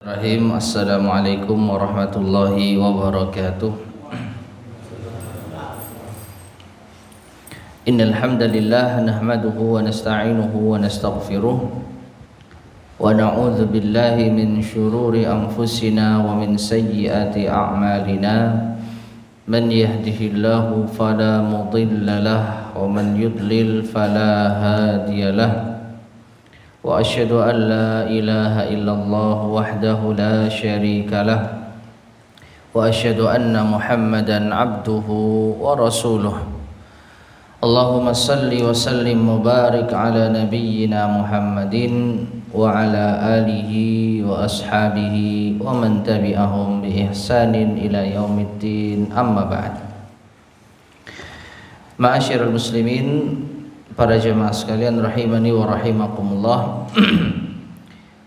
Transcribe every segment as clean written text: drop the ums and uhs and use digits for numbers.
Rahim. Assalamualaikum warahmatullahi wabarakatuh. Innal hamdalillah nahmaduhu wa nasta'inuhu wa nastaghfiruh wa na'udzu billahi min shururi anfusina wa min sayyiati a'malina. Man yahdihillahu fala mudilla lahu wa man yudlil fala hadiyalah. وأشهد أن لا إله إلا الله وحده لا شريك له وأشهد أن محمدا عبده ورسوله اللهم صل وسلم وبارك على نبينا محمد وعلى آله وأصحابه ومن تبعهم بإحسان إلى يوم الدين أما بعد. Ma'asyiral muslimin, para jemaah sekalian rahimani wa rahimakumullah.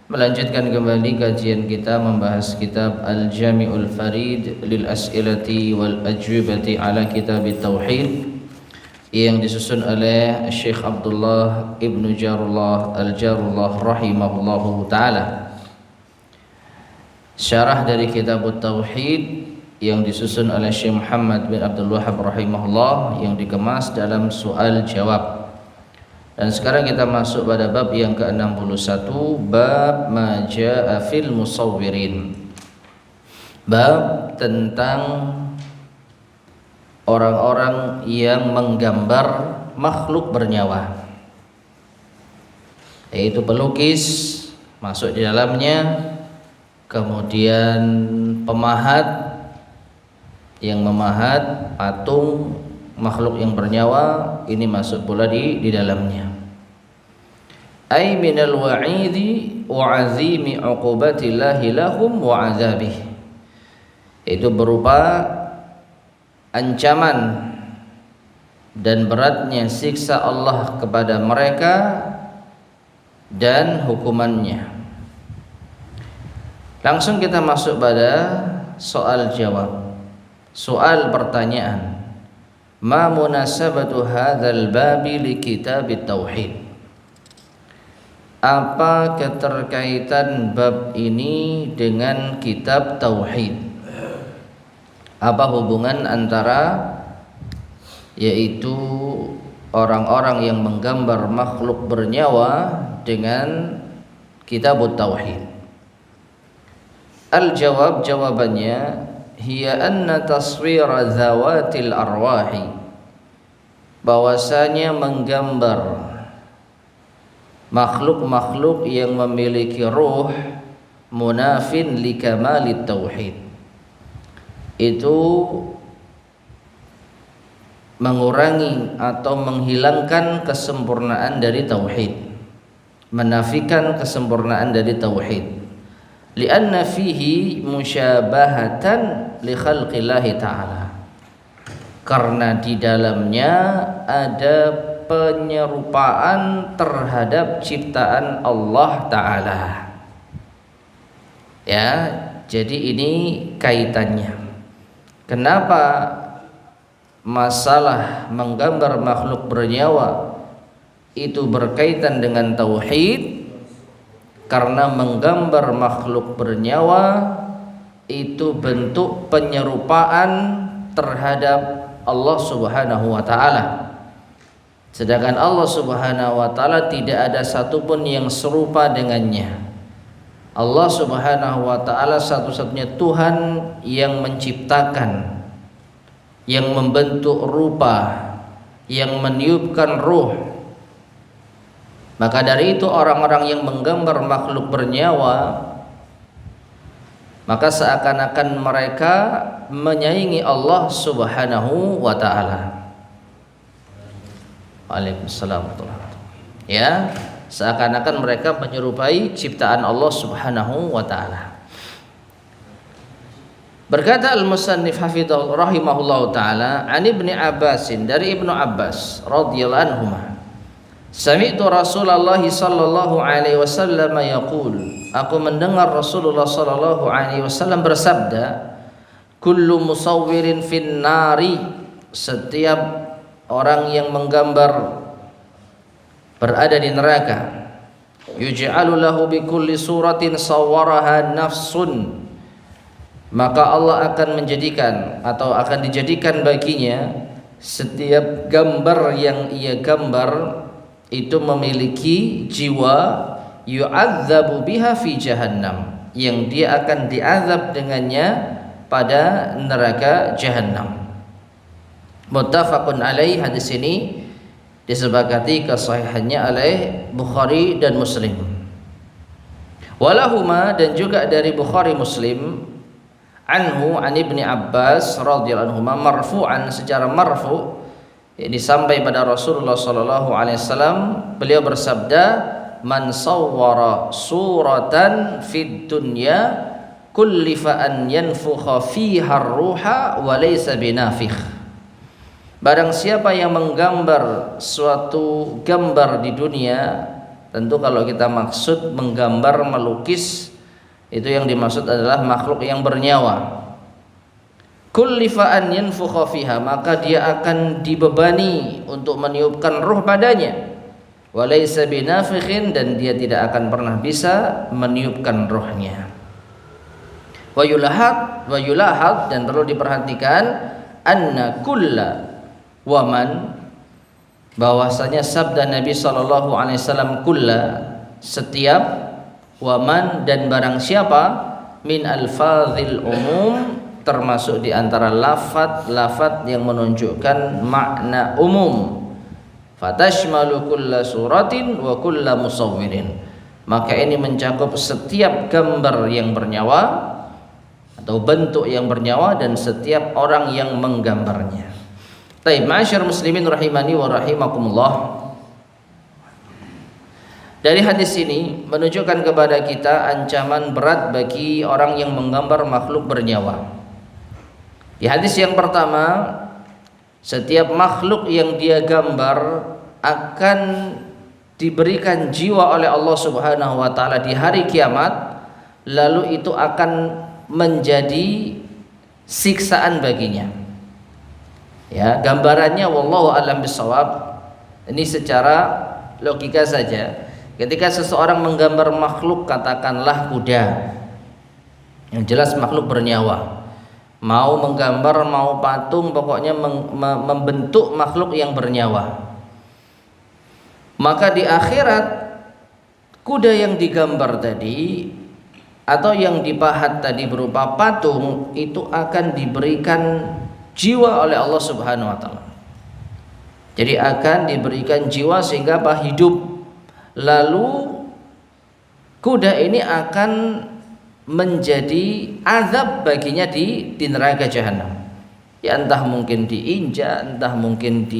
Melanjutkan kembali kajian kita membahas kitab Al-Jami'ul Farid lil As'ilati wal Ajwibati ala Kitab Tauhid yang disusun oleh Syekh Abdullah Ibnu Jarullah Al-Jarullah rahimahullahu taala. Syarah dari Kitab Tauhid yang disusun oleh Syekh Muhammad bin Abdul Wahhab rahimahullah yang dikemas dalam soal jawab. Dan sekarang kita masuk pada bab yang ke-61, bab ma jaa fil musawwirin. Bab tentang orang-orang yang menggambar makhluk bernyawa, yaitu pelukis masuk di dalamnya, kemudian pemahat yang memahat patung makhluk yang bernyawa ini masuk pula di dalamnya. Ai minal wa'idi wa 'azimi 'uqubatillahi lahum wa 'adzabih. Itu berupa ancaman dan beratnya siksa Allah kepada mereka dan hukumannya. Langsung kita masuk pada soal jawab. Soal pertanyaan, ma munasabatu hadzal babi li kitab tauhid? Apa keterkaitan bab ini dengan kitab tauhid? Apa hubungan antara yaitu orang-orang yang menggambar makhluk bernyawa dengan kitab tauhid? Al-jawab, jawabannya, hiya anna taswira zawatil arwahi, bahwasanya menggambar makhluk-makhluk yang memiliki ruh munafin li kamalit tauhid, itu mengurangi atau menghilangkan kesempurnaan dari tauhid, menafikan kesempurnaan dari tauhid. Lianna fihi musyabahatan li khalqillahi ta'ala, karena di dalamnya ada penyerupaan terhadap ciptaan Allah Ta'ala. Ya, jadi ini kaitannya. Kenapa masalah menggambar makhluk bernyawa itu berkaitan dengan tauhid? Karena menggambar makhluk bernyawa itu bentuk penyerupaan terhadap Allah Subhanahu wa taala. Sedangkan Allah Subhanahu wa taala tidak ada satupun yang serupa dengannya. Allah Subhanahu wa taala satu-satunya Tuhan yang menciptakan, yang membentuk rupa, yang meniupkan ruh. Maka dari itu orang-orang yang menggambar makhluk bernyawa, maka seakan-akan mereka menyaingi Allah Subhanahu wa taala. Waalaikumsalam. Ya, seakan-akan mereka menyerupai ciptaan Allah Subhanahu wa taala. Berkata al-musannif hafidhahu rahimahullahu taala, an Ibnu Abbas, dari Ibnu Abbas radhiyallahu anhuma, sami'tu Rasulullah sallallahu alaihi wasallam yaqul, aku mendengar Rasulullah sallallahu alaihi wasallam bersabda, kullu musawwirin fin nari, setiap orang yang menggambar berada di neraka. yuj'alu lahu bi kulli suratin sawwaraha nafsun, maka Allah akan menjadikan atau akan dijadikan baginya setiap gambar yang ia gambar itu memiliki jiwa, yu'adzabu biha fi jahannam, yang dia akan diazab dengannya pada neraka jahannam. Muttafaqun alaih, hadis ini disepakati kesahihannya oleh Bukhari dan Muslim. Walahuma, dan juga dari Bukhari Muslim, anhu an Ibni Abbas radhiyallahu anhu marfu'an, secara marfu, ini sampai pada Rasulullah sallallahu alaihi wasallam, beliau bersabda, man sawwara suratan fid dunya kullifa an yanfukha fiha ar-ruha wa laysa binafikh. Barang siapa yang menggambar suatu gambar di dunia, tentu kalau kita maksud menggambar, melukis, itu yang dimaksud adalah makhluk yang bernyawa. Kullifa an yanfukha fiha, maka dia akan dibebani untuk meniupkan ruh padanya. Walaysa binafikhin, dan dia tidak akan pernah bisa meniupkan ruhnya. Wa yulahad, dan perlu diperhatikan, anna kulla waman, bahwasanya sabda Nabi sallallahu alaihi wasallam kulla, setiap, waman, dan barang siapa, min alfazil umum, termasuk di antara lafaz yang menunjukkan makna umum. Fatashmalu kulla suratin wa kulla musawwirin, maka ini mencakup setiap gambar yang bernyawa atau bentuk yang bernyawa dan setiap orang yang menggambarnya. Baik, ma'asyar muslimin rahimani wa rahimakumullah. Dari hadis ini menunjukkan kepada kita ancaman berat bagi orang yang menggambar makhluk bernyawa. Di hadis yang pertama, setiap makhluk yang dia gambar akan diberikan jiwa oleh Allah Subhanahu wa taala di hari kiamat, lalu itu akan menjadi siksaan baginya. Ya, gambarannya wallahu a'lam bishawab. Ini secara logika saja. Ketika seseorang menggambar makhluk, katakanlah kuda, yang jelas makhluk bernyawa, mau menggambar, mau patung, pokoknya membentuk makhluk yang bernyawa, maka di akhirat kuda yang digambar tadi atau yang dipahat tadi berupa patung itu akan diberikan jiwa oleh Allah Subhanahu wa taala. Jadi akan diberikan jiwa sehingga hidup. Lalu kuda ini akan menjadi azab baginya di neraka jahanam. Ya, entah mungkin diinjak, entah mungkin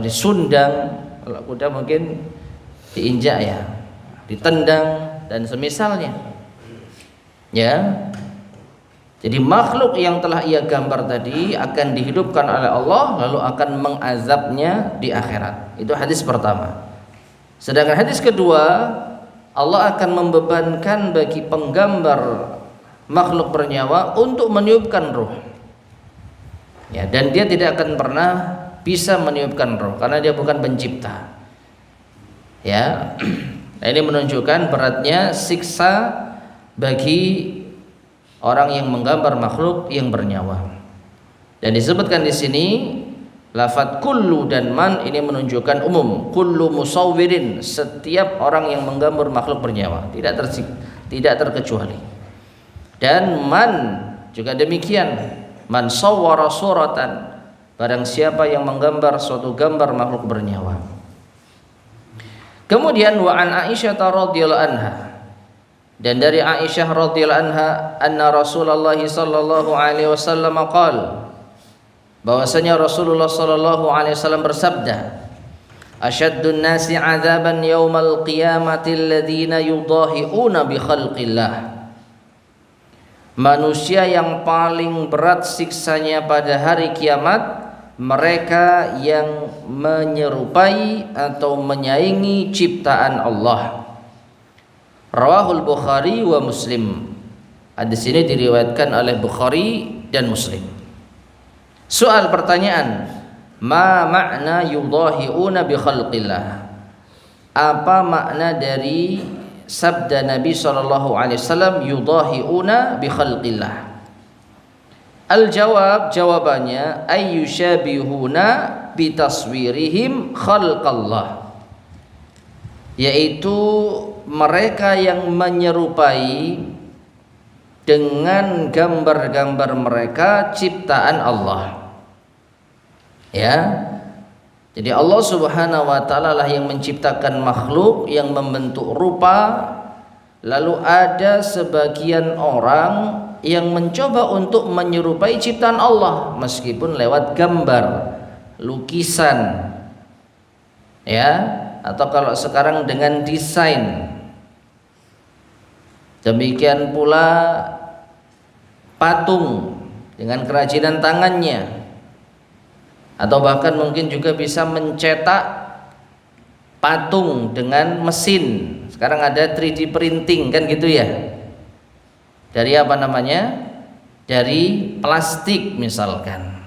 disundang. Kalau kuda mungkin diinjak, ya, ditendang dan semisalnya. Ya. Jadi makhluk yang telah ia gambar tadi akan dihidupkan oleh Allah, lalu akan mengazabnya di akhirat. Itu hadis pertama. Sedangkan hadis kedua, Allah akan membebankan bagi penggambar makhluk bernyawa untuk meniupkan ruh. Ya, dan dia tidak akan pernah bisa meniupkan ruh karena dia bukan pencipta. Ya. Nah, ini menunjukkan beratnya siksa bagi orang yang menggambar makhluk yang bernyawa. Dan disebutkan di sini lafaz kullu dan man ini menunjukkan umum. Kullu musawwirin, setiap orang yang menggambar makhluk bernyawa, tidak terkecuali. Dan man juga demikian. Man sawwara suratan, barang siapa yang menggambar suatu gambar makhluk bernyawa. Kemudian wa an Aisyah radhiyallahu anha, dan dari Aisyah radhiyallahu anha, anna Rasulullah sallallahu alaihi wasallam qala, bahwasanya Rasulullah sallallahu alaihi wasallam bersabda, asyaddun nasi 'adzaban yaumal qiyamati alladziina yudahi'una bi khalqillah. Manusia yang paling berat siksanya pada hari kiamat mereka yang menyerupai atau menyaingi ciptaan Allah. Rawahul Bukhari wa Muslim. Hadis ini diriwayatkan oleh Bukhari dan Muslim. Soal pertanyaan, Ma makna yudahi'una bi khalqillah? Apa makna dari sabda Nabi sallallahu alaihi wasallam yudahi'una bi khalqillah? Al-jawab, jawabannya ayyushabihuna bi taswirihim khalqallah, yaitu mereka yang menyerupai dengan gambar-gambar mereka ciptaan Allah. Ya. Jadi Allah Subhanahu wa taala lah yang menciptakan makhluk, yang membentuk rupa. Lalu ada sebagian orang yang mencoba untuk menyerupai ciptaan Allah meskipun lewat gambar, lukisan. Ya, atau kalau sekarang dengan desain. Demikian pula patung dengan kerajinan tangannya, atau bahkan mungkin juga bisa mencetak patung dengan mesin. Sekarang ada 3D printing kan gitu ya, dari apa namanya, dari plastik misalkan.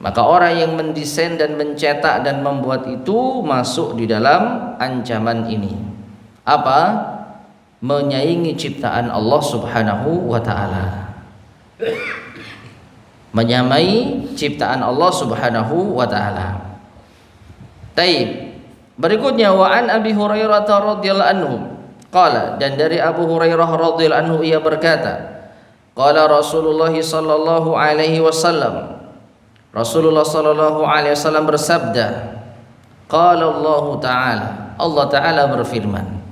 Maka orang yang mendesain dan mencetak dan membuat itu masuk di dalam ancaman ini. Apa? Menyaingi ciptaan Allah Subhanahu wa taala, menyamai ciptaan Allah Subhanahu wa taala. Taib. Berikutnya wa an Abi Hurairah radhiyallahu anhu qala, dan dari Abu Hurairah radhiyallahu anhu ia berkata, qala Rasulullah sallallahu alaihi wasallam, Rasulullah sallallahu alaihi wasallam bersabda, qala Allah taala, Allah taala berfirman.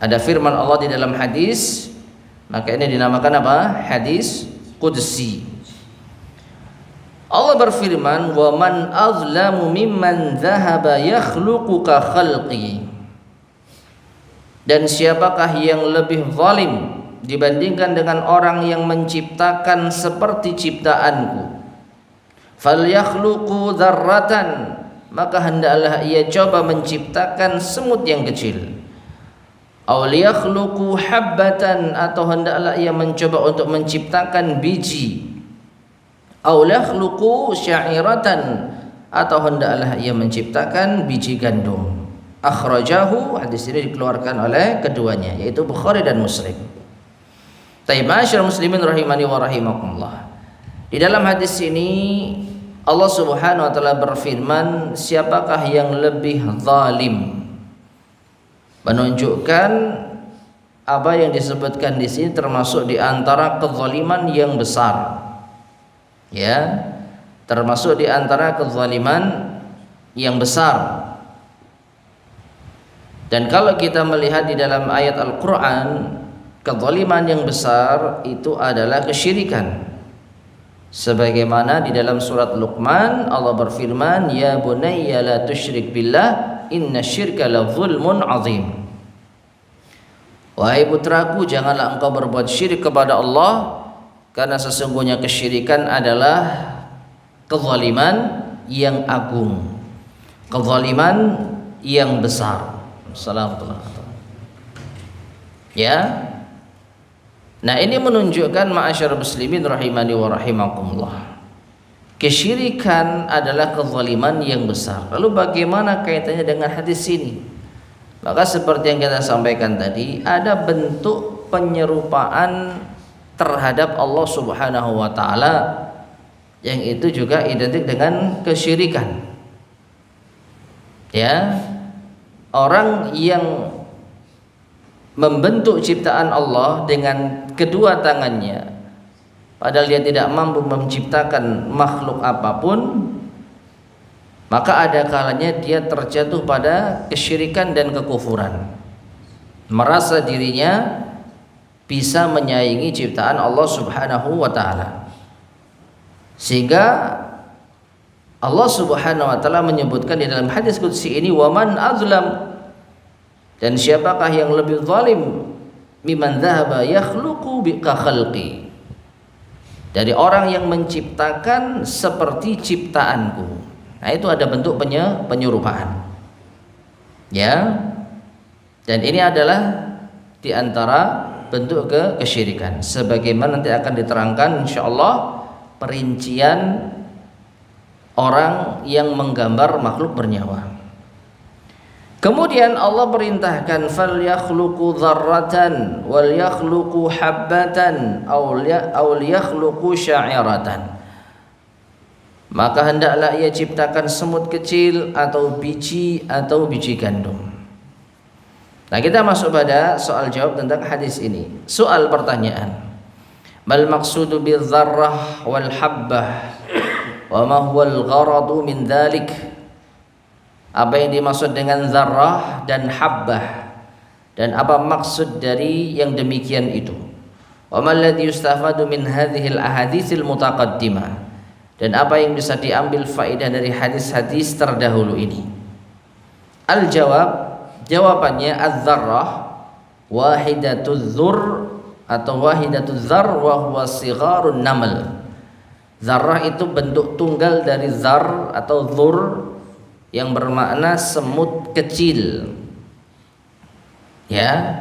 Ada firman Allah di dalam hadis, maka ini dinamakan apa? Hadis qudsi. Allah berfirman, wa man azlamu mimman dhahaba yakhluqu ka khalqi. Dan siapakah yang lebih zalim dibandingkan dengan orang yang menciptakan seperti ciptaanku? Falyakhluqu dzarratan, maka hendaklah ia coba menciptakan semut yang kecil. Aw liyakhluqu habbatan, atau hendaklah ia mencoba untuk menciptakan biji. Aw liyakhluqu sya'iratan, atau hendaklah ia menciptakan biji gandum. Akhrajahu, hadis ini dikeluarkan oleh keduanya, yaitu Bukhari dan Muslim. Taib, ma'asyiral muslimin rahimani wa rahimakumullah. Di dalam hadis ini Allah Subhanahu wa taala berfirman, siapakah yang lebih zalim? Menunjukkan apa yang disebutkan di sini termasuk di antara kezaliman yang besar. Ya, termasuk di antara kezaliman yang besar. Dan kalau kita melihat di dalam ayat Al-Qur'an, kezaliman yang besar itu adalah kesyirikan. Sebagaimana di dalam surat Luqman Allah berfirman, ya bunayya la tusyrik billah innasyirka la zulmun azim. Wahai putraku, janganlah engkau berbuat syirik kepada Allah, karena sesungguhnya kesyirikan adalah kezaliman yang agung, kezaliman yang besar. Assalamualaikum. Ya. Nah, ini menunjukkan ma'asyarul muslimin rahimani wa rahimakumullah, kesyirikan adalah kezaliman yang besar. Lalu bagaimana kaitannya dengan hadis ini? Maka seperti yang kita sampaikan tadi, ada bentuk penyerupaan terhadap Allah Subhanahu wa taala yang itu juga identik dengan kesyirikan. Ya. Orang yang membentuk ciptaan Allah dengan kedua tangannya, padahal dia tidak mampu menciptakan makhluk apapun, maka ada kalanya dia terjatuh pada kesyirikan dan kekufuran, merasa dirinya bisa menyaingi ciptaan Allah Subhanahu wa taala. Sehingga Allah Subhanahu wa taala menyebutkan di dalam hadis qudsi ini, wa man azlam, dan siapakah yang lebih zalim, mimman dhahaba yakhluqu bika khalqi, dari orang yang menciptakan seperti ciptaanku. Nah, itu ada bentuk penyerupaan. Ya. Dan ini adalah di antara bentuk kesyirikan. Sebagaimana nanti akan diterangkan insyaallah perincian orang yang menggambar makhluk bernyawa. Kemudian Allah perintahkan falyakhluqu dzarratan wal yakhluqu habbatan aw yakhluqu sya'iratan. Maka hendaklah ia ciptakan semut kecil atau biji gandum. Nah, kita masuk pada soal jawab tentang hadis ini. Soal pertanyaan. Mal maqsudu bil dzarrah wal habbah wa ma huwal gharadu min dzalik? Apa yang dimaksud dengan zarrah dan habbah, dan apa maksud dari yang demikian itu? Wa ma alladhi yustafadu min hadhil ahaditsil mutaqaddimah, dan apa yang bisa diambil faedah dari hadis-hadis terdahulu ini? Jawabannya az-zarrah wahidatuz zur atau wahidatuz zar wa huwa sigharun naml. Zarrah itu bentuk tunggal dari zar atau zur yang bermakna semut kecil, ya.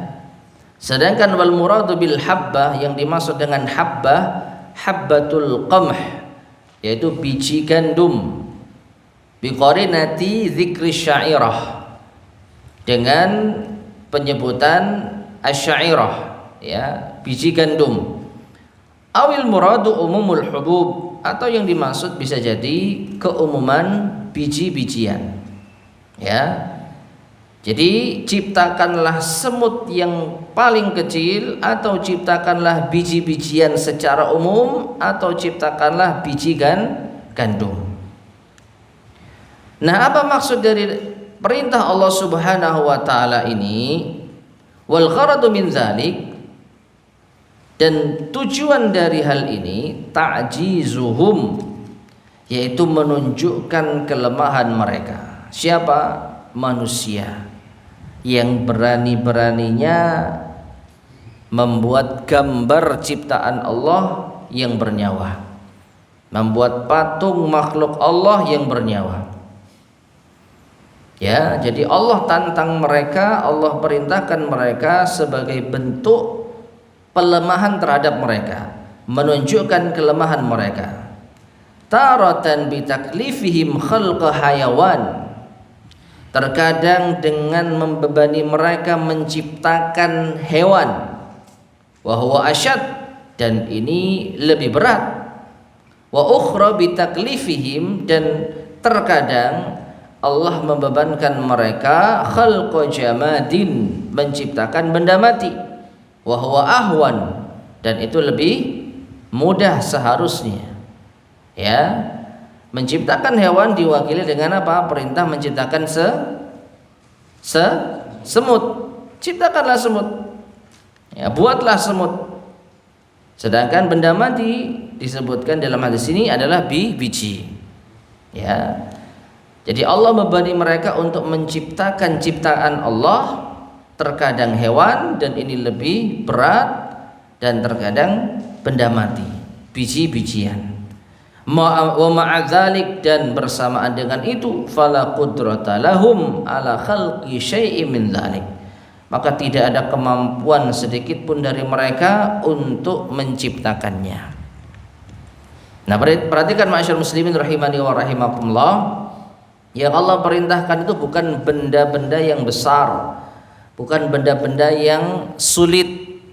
Sedangkan wal muradu bil habbah, yang dimaksud dengan habbah, habbatul qamh, yaitu biji gandum, biqarinati dzikri sya'irah, dengan penyebutan asyairah, ya, biji gandum. Awil muradu umumul hubub, atau yang dimaksud bisa jadi keumuman biji-bijian, ya. Jadi ciptakanlah semut yang paling kecil, atau ciptakanlah biji-bijian secara umum, atau ciptakanlah biji gandum. Nah, apa maksud dari perintah Allah Subhanahu wa taala ini? Wal gharadu min zalik, dan tujuan dari hal ini ta'jizuhum, yaitu menunjukkan kelemahan mereka. Siapa? Manusia yang berani-beraninya membuat gambar ciptaan Allah yang bernyawa, membuat patung makhluk Allah yang bernyawa. Ya, jadi Allah tantang mereka, Allah perintahkan mereka sebagai bentuk pelemahan terhadap mereka, menunjukkan kelemahan mereka. Taratan bitaklifihim khalqa hayawan, terkadang dengan membebani mereka menciptakan hewan, wa huwa asyad, dan ini lebih berat. Wa ukhra bitaklifihim, dan terkadang Allah membebankan mereka khalqa jamadin, menciptakan benda mati, wa huwa ahwan, dan itu lebih mudah seharusnya. Ya, menciptakan hewan diwakili dengan apa? Perintah menciptakan semut. Ciptakanlah semut. Ya, buatlah semut. Sedangkan benda mati disebutkan dalam hadis ini adalah biji. Ya. Jadi Allah membebani mereka untuk menciptakan ciptaan Allah, terkadang hewan, dan ini lebih berat, dan terkadang benda mati, biji-bijian. Wa ma'adzalik, dan bersamaan dengan itu fala qudrata lahum ala khalqi syai'in min dzalik, maka tidak ada kemampuan sedikit pun dari mereka untuk menciptakannya. Nah, perhatikan ma'asyiral muslimin rahimani wa rahimakumullah, yang Allah perintahkan itu bukan benda-benda yang besar, bukan benda-benda yang sulit,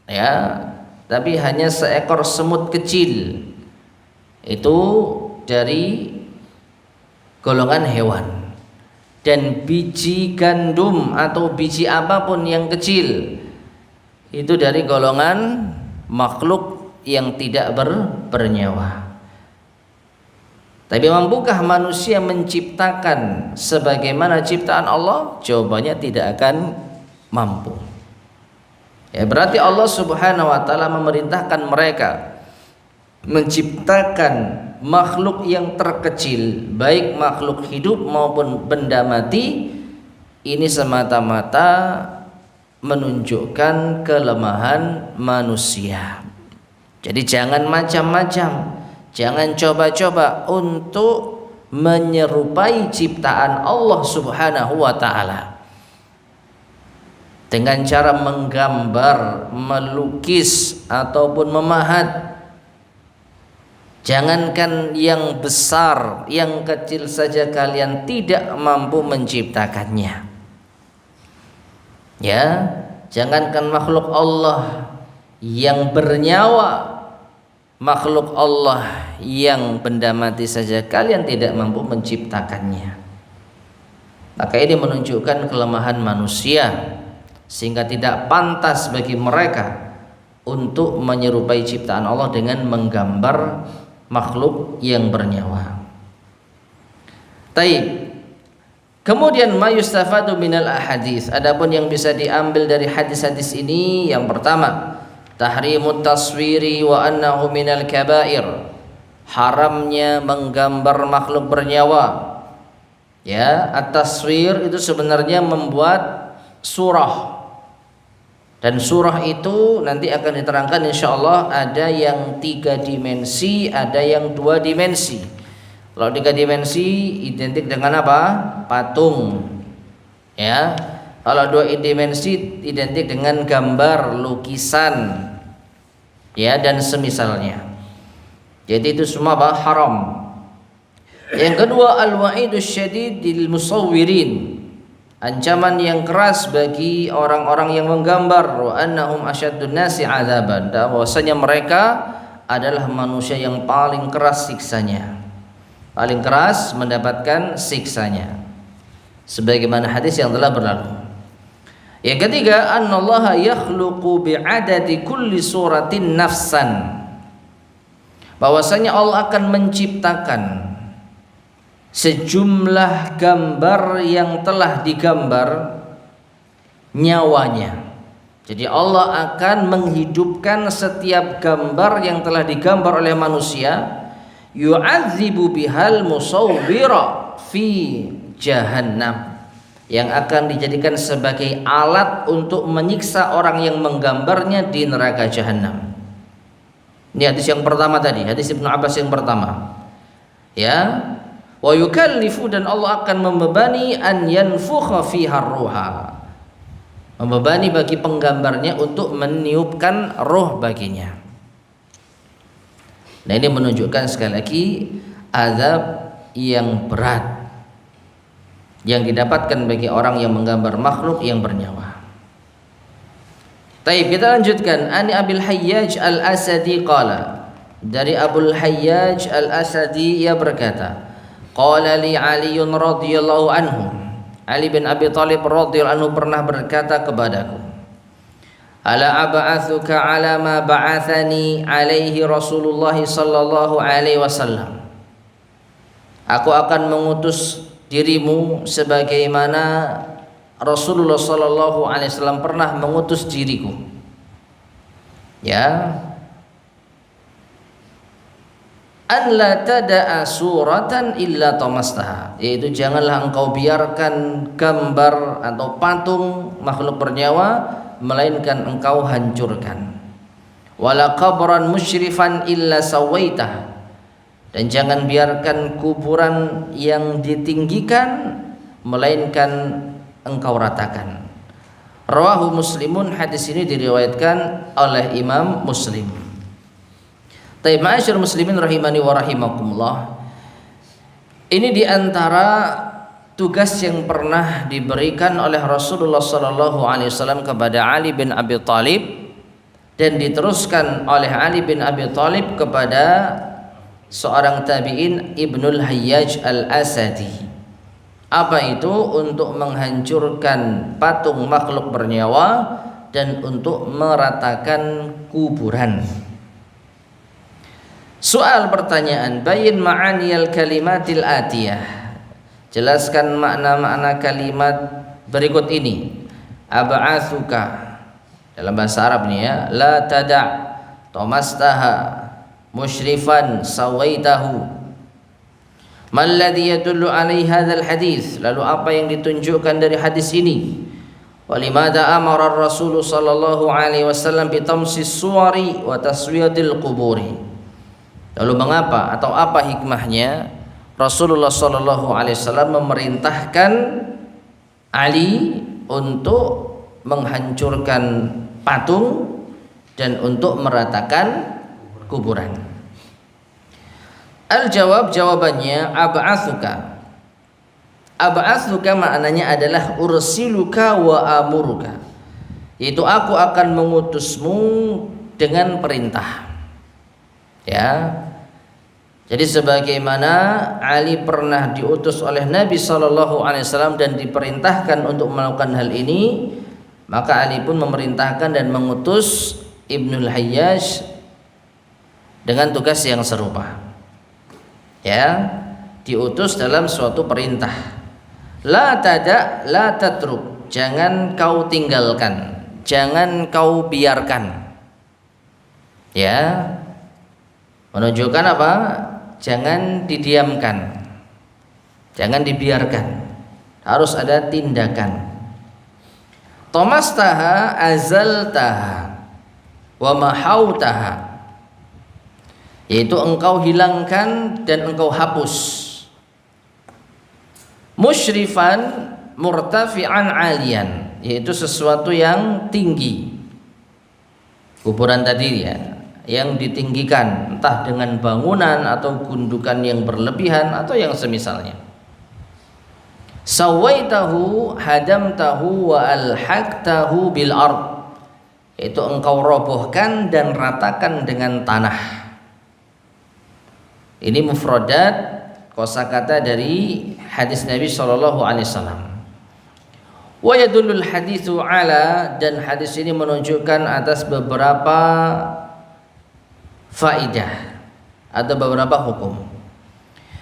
ya, tapi hanya seekor semut kecil, itu dari golongan hewan. Dan biji gandum atau biji apapun yang kecil itu dari golongan makhluk yang tidak bernyawa. Tapi mampukah manusia menciptakan sebagaimana ciptaan Allah? Jawabannya tidak akan mampu. Ya, berarti Allah Subhanahu wa taala memerintahkan mereka menciptakan makhluk yang terkecil, baik makhluk hidup maupun benda mati, ini semata-mata menunjukkan kelemahan manusia. Jadi jangan macam-macam, jangan coba-coba untuk menyerupai ciptaan Allah Subhanahu wa taala dengan cara menggambar, melukis ataupun memahat. Jangankan yang besar, yang kecil saja kalian tidak mampu menciptakannya. Ya, jangankan makhluk Allah yang bernyawa, makhluk Allah yang benda mati saja kalian tidak mampu menciptakannya. Maka ini menunjukkan kelemahan manusia, sehingga tidak pantas bagi mereka untuk menyerupai ciptaan Allah dengan menggambar makhluk yang bernyawa. Taib. Kemudian mayustafadu minal ahadits. Adapun yang bisa diambil dari hadis-hadis ini, yang pertama, tahrimut taswiri wa annahu minal kabair. Haramnya menggambar makhluk bernyawa. Ya, at-taswir itu sebenarnya membuat surah. Dan surah itu nanti akan diterangkan insyaallah, ada yang 3 dimensi, ada yang 2 dimensi. Kalau 3 dimensi identik dengan apa? Patung. Ya. Kalau 2 dimensi identik dengan gambar, lukisan. Ya, dan semisalnya. Jadi itu semua apa? Haram. Yang kedua, al-wa'idus syadid lil musawwirin. Ancaman yang keras bagi orang-orang yang menggambar, wa annahum asyaddun nasi 'adzaban, bahwasanya mereka adalah manusia yang paling keras siksanya, paling keras mendapatkan siksanya, sebagaimana hadis yang telah berlalu. Yang ketiga, annallaha yakhluqu bi'adadi kulli suratin nafsan, bahwasanya Allah akan menciptakan sejumlah gambar yang telah digambar nyawanya. Jadi Allah akan menghidupkan setiap gambar yang telah digambar oleh manusia, yu'adzibu bihal musawwira fi jahannam, yang akan dijadikan sebagai alat untuk menyiksa orang yang menggambarnya di neraka jahanam. Ini hadis yang pertama tadi, hadis Ibnu Abbas yang pertama. Ya, wa yukallifu, dan Allah akan membebani an yanfukha fiha ruha, membebani bagi penggambarnya untuk meniupkan roh baginya. Nah, ini menunjukkan sekali lagi azab yang berat yang didapatkan bagi orang yang menggambar makhluk yang bernyawa. Baik, kita lanjutkan. Ani Abil Hayyaj Al-Asadi qala, dari Abul Hayyaj Al-Asadi ia berkata, qala li Ali radhiyallahu anhu, Ali bin Abi Thalib radhiyallahu anhu pernah berkata kepadaku, ala ab'atsuka ala ma ba'athani alaihi Rasulullah sallallahu alaihi wasallam, aku akan mengutus dirimu sebagaimana Rasulullah sallallahu alaihi wasallam pernah mengutus diriku. Ya, an la tada'a suratan illa tamastaha, yaitu janganlah engkau biarkan gambar atau patung makhluk bernyawa melainkan engkau hancurkan. Wala qabran musyrifan illa sawaitah, dan jangan biarkan kuburan yang ditinggikan melainkan engkau ratakan. Rawahu Muslimun, hadis ini diriwayatkan oleh Imam Muslim. Taib, ma'asyar muslimin rahimani wa rahimakumullah. Ini diantara tugas yang pernah diberikan oleh Rasulullah sallallahu alaihi wasallam kepada Ali bin Abi Thalib, dan diteruskan oleh Ali bin Abi Thalib kepada seorang tabi'in Ibnul Hayyaj Al-Asadi. Apa itu? Untuk menghancurkan patung makhluk bernyawa dan untuk meratakan kuburan. Soal pertanyaan, bayin ma'aniyal kalimatil atiyah, jelaskan makna-makna kalimat berikut ini. Ab'atsuka, dalam bahasa Arab nih ya, la tada' tomastaha musyrifan sawaitahu. Malladhi yadullu alaihi hadzal hadis, lalu apa yang ditunjukkan dari hadis ini? Walimada amara Rasul sallallahu alaihi wasallam bi tamsis suwari wa taswiyatil quburi, lalu mengapa atau apa hikmahnya Rasulullah sallallahu alaihi wasallam memerintahkan Ali untuk menghancurkan patung dan untuk meratakan kuburan? Al-jawab, jawabannya ab'atsuka. Ab'atsuka maknanya adalah ursiluka wa amuruka, yaitu aku akan mengutusmu dengan perintah. Ya. Jadi sebagaimana Ali pernah diutus oleh Nabi SAW dan diperintahkan untuk melakukan hal ini, maka Ali pun memerintahkan dan mengutus Ibnul Hayyaj dengan tugas yang serupa. Ya, diutus dalam suatu perintah. La tatruk, jangan kau tinggalkan, jangan kau biarkan. Ya. Menunjukkan apa? Jangan didiamkan, jangan dibiarkan, harus ada tindakan. Tomastaha azaltaha wa mahautaha, yaitu engkau hilangkan dan engkau hapus. Musyrifan murtafi'an alian, yaitu sesuatu yang tinggi. Kuburan tadi ya, yang ditinggikan entah dengan bangunan atau gundukan yang berlebihan atau yang semisalnya. Sawaitahu hadamtahu wa alhaqtahu bil ard, yaitu engkau robohkan dan ratakan dengan tanah. Ini mufradat kosakata dari hadis Nabi sallallahu alaihi wasallam. Wa yadullul haditsu ala, dan hadis ini menunjukkan atas beberapa faidah atau beberapa hukum.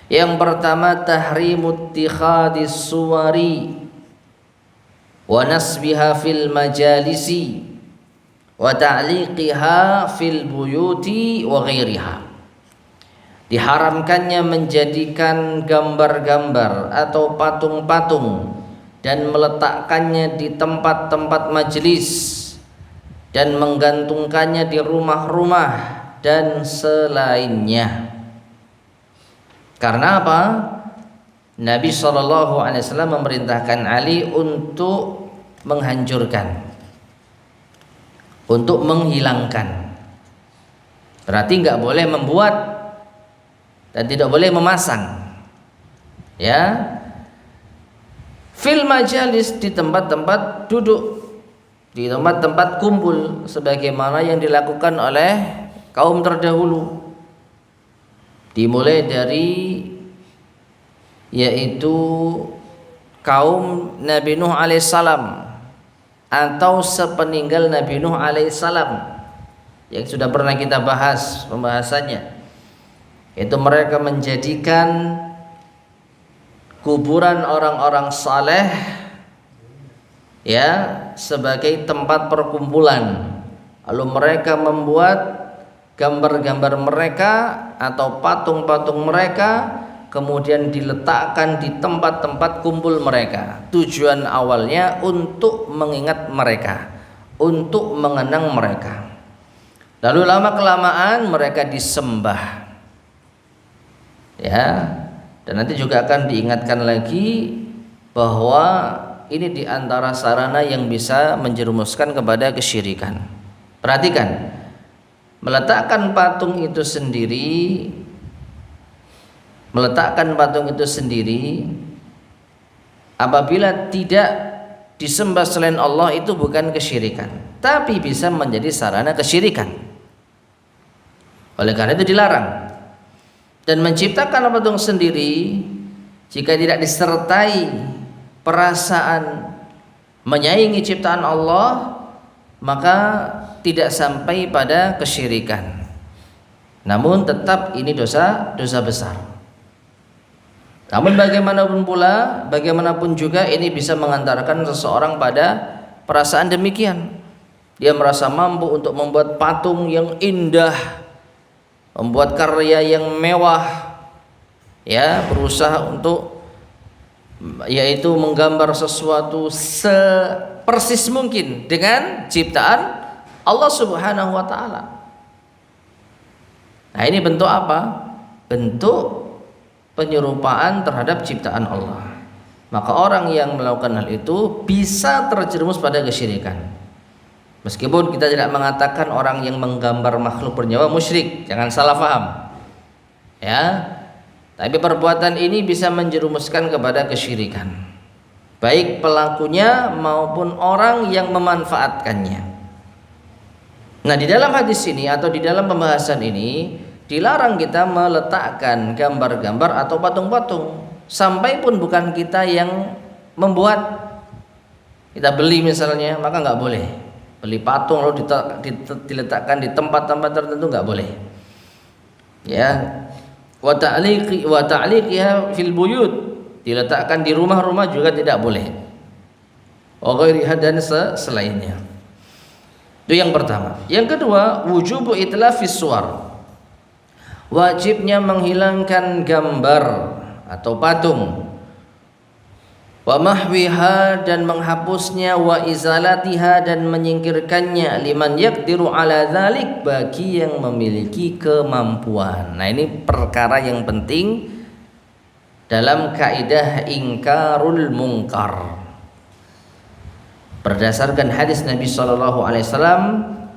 Yang pertama, tahrimut ittikhadis suwari wa nasbiha fil majalisi wa ta'liqiha fil buyuti wa ghairiha. Diharamkannya menjadikan gambar-gambar atau patung-patung dan meletakkannya di tempat-tempat majelis dan menggantungkannya di rumah-rumah dan selainnya. Karena apa? Nabi SAW memerintahkan Ali untuk menghancurkan, untuk menghilangkan. Berarti nggak boleh membuat dan tidak boleh memasang. Ya, fil majalis, di tempat-tempat duduk, di tempat-tempat kumpul, sebagaimana yang dilakukan oleh kaum terdahulu, dimulai dari yaitu kaum Nabi Nuh alaihissalam atau sepeninggal Nabi Nuh alaihissalam yang sudah pernah kita bahas pembahasannya, yaitu mereka menjadikan kuburan orang-orang saleh ya sebagai tempat perkumpulan, lalu mereka membuat gambar-gambar mereka atau patung-patung mereka kemudian diletakkan di tempat-tempat kumpul mereka. Tujuan awalnya untuk mengingat mereka, untuk mengenang mereka. Lalu lama-kelamaan mereka disembah. Ya, dan nanti juga akan diingatkan lagi bahwa ini diantara sarana yang bisa menjerumuskan kepada kesyirikan. Perhatikan, meletakkan patung itu sendiri, apabila tidak disembah selain Allah itu bukan kesyirikan, tapi bisa menjadi sarana kesyirikan. Oleh karena itu dilarang. Dan menciptakan patung sendiri jika tidak disertai perasaan menyaingi ciptaan Allah, maka tidak sampai pada kesyirikan. Namun tetap ini dosa besar. Namun bagaimanapun juga ini bisa mengantarkan seseorang pada perasaan demikian. Dia merasa mampu untuk membuat patung yang indah, membuat karya yang mewah, ya, berusaha untuk yaitu menggambar sesuatu sepersis mungkin dengan ciptaan Allah Subhanahu wa taala. Nah, ini bentuk apa? Bentuk penyerupaan terhadap ciptaan Allah. Maka orang yang melakukan hal itu bisa terjerumus pada kesyirikan. Meskipun kita tidak mengatakan orang yang menggambar makhluk bernyawa musyrik, jangan salah paham. Ya. Tapi perbuatan ini bisa menjerumuskan kepada kesyirikan, baik pelakunya maupun orang yang memanfaatkannya. Nah, di dalam hadis ini atau di dalam pembahasan ini dilarang kita meletakkan gambar-gambar atau patung-patung, sampai pun bukan kita yang membuat. Kita beli misalnya, maka nggak boleh beli patung lalu diletakkan di tempat-tempat tertentu, nggak boleh. Ya. Wa ta'liqiha fil buyut, diletakkan di rumah-rumah juga tidak boleh. Wa ghairiha, dan selainnya. Itu yang pertama. Yang kedua, wujubu itlafis suwar, wajibnya menghilangkan gambar atau patung, wa mahwiha, dan menghapusnya, wa izalatiha, dan menyingkirkannya, liman yaqdiru ala dzalik, bagi yang memiliki kemampuan. Nah, ini perkara yang penting dalam kaidah ingkarul mungkar. Berdasarkan hadis Nabi sallallahu alaihi wasallam,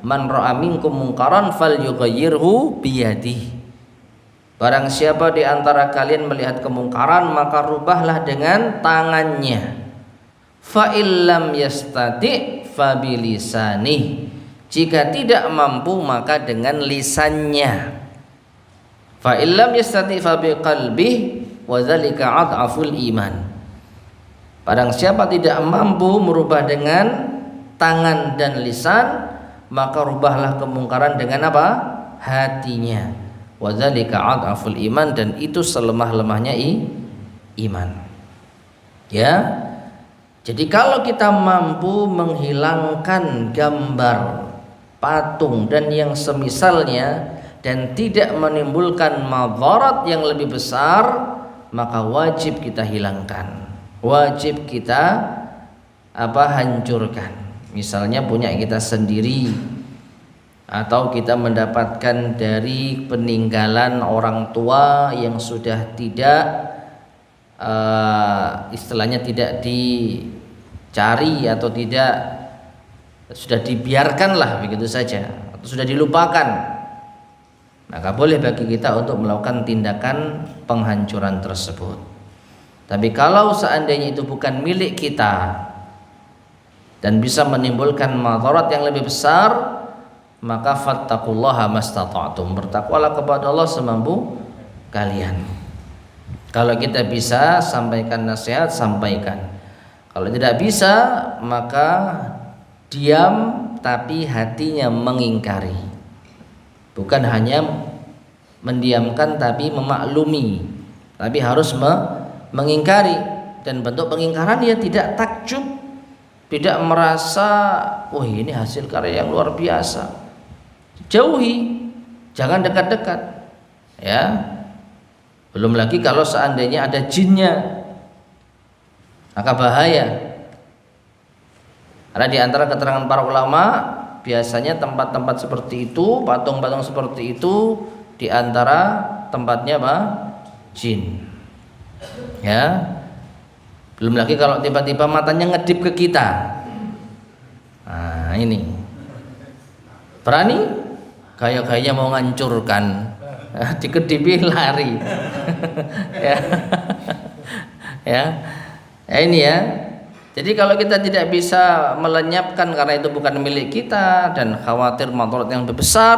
man ra'a minkum mungkaran falyughayyirhu biyadihi. Barang siapa di antara kalian melihat kemungkaran, maka rubahlah dengan tangannya. Fa illam yastati fa bilisani, jika tidak mampu maka dengan lisannya. Fa illam yastati fa biqalbi, wa dzalika adhaful iman. Barang siapa tidak mampu merubah dengan tangan dan lisan, maka rubahlah kemungkaran dengan apa? Hatinya. Wa dzalika adhaful iman, dan itu selemah-lemahnya iman. Ya. Jadi kalau kita mampu menghilangkan gambar, patung dan yang semisalnya dan tidak menimbulkan madarat yang lebih besar, maka wajib kita hilangkan. Wajib kita hancurkan. Misalnya punya kita sendiri, atau kita mendapatkan dari peninggalan orang tua yang sudah tidak istilahnya tidak dicari atau tidak, sudah dibiarkanlah begitu saja atau sudah dilupakan, maka boleh bagi kita untuk melakukan tindakan penghancuran tersebut. Tapi kalau seandainya itu bukan milik kita dan bisa menimbulkan madarat yang lebih besar, maka fattaqullaha mastata'tum, bertakwalah kepada Allah semampu kalian. Kalau kita bisa sampaikan nasihat, sampaikan. Kalau tidak bisa, maka diam tapi hatinya mengingkari. Bukan hanya mendiamkan tapi memaklumi, tapi harus mengingkari. Dan bentuk pengingkaran ya tidak takjub, tidak merasa wah ini hasil karya yang luar biasa. Jauhi, jangan dekat-dekat, ya. Belum lagi kalau seandainya ada jinnya, maka bahaya. Karena di antara keterangan para ulama, biasanya tempat-tempat seperti itu, patung-patung seperti itu, di antara tempatnya apa? Jin. Ya. Belum lagi kalau tiba-tiba matanya ngedip ke kita. Nah, ini. Berani? Kayak-kayaknya mau ngancurkan, dikedipi lari. Ya. Ya. Ya ini ya. Jadi kalau kita tidak bisa melenyapkan karena itu bukan milik kita dan khawatir madarat yang lebih besar,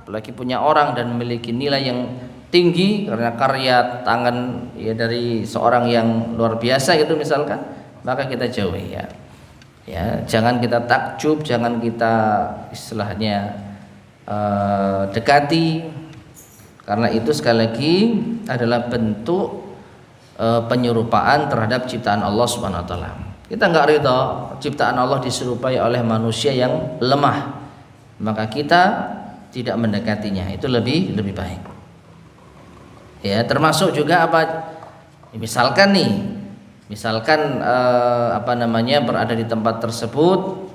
apalagi punya orang dan memiliki nilai yang tinggi karena karya tangan ya dari seorang yang luar biasa gitu misalkan, maka kita jauhi ya. Ya, jangan kita takjub, jangan kita istilahnya dekati, karena itu sekali lagi adalah bentuk penyerupaan terhadap ciptaan Allah Subhanahu wa taala. Kita enggak ridha ciptaan Allah diserupai oleh manusia yang lemah, maka kita tidak mendekatinya, itu lebih baik. Ya, termasuk juga apa? Misalkan berada di tempat tersebut,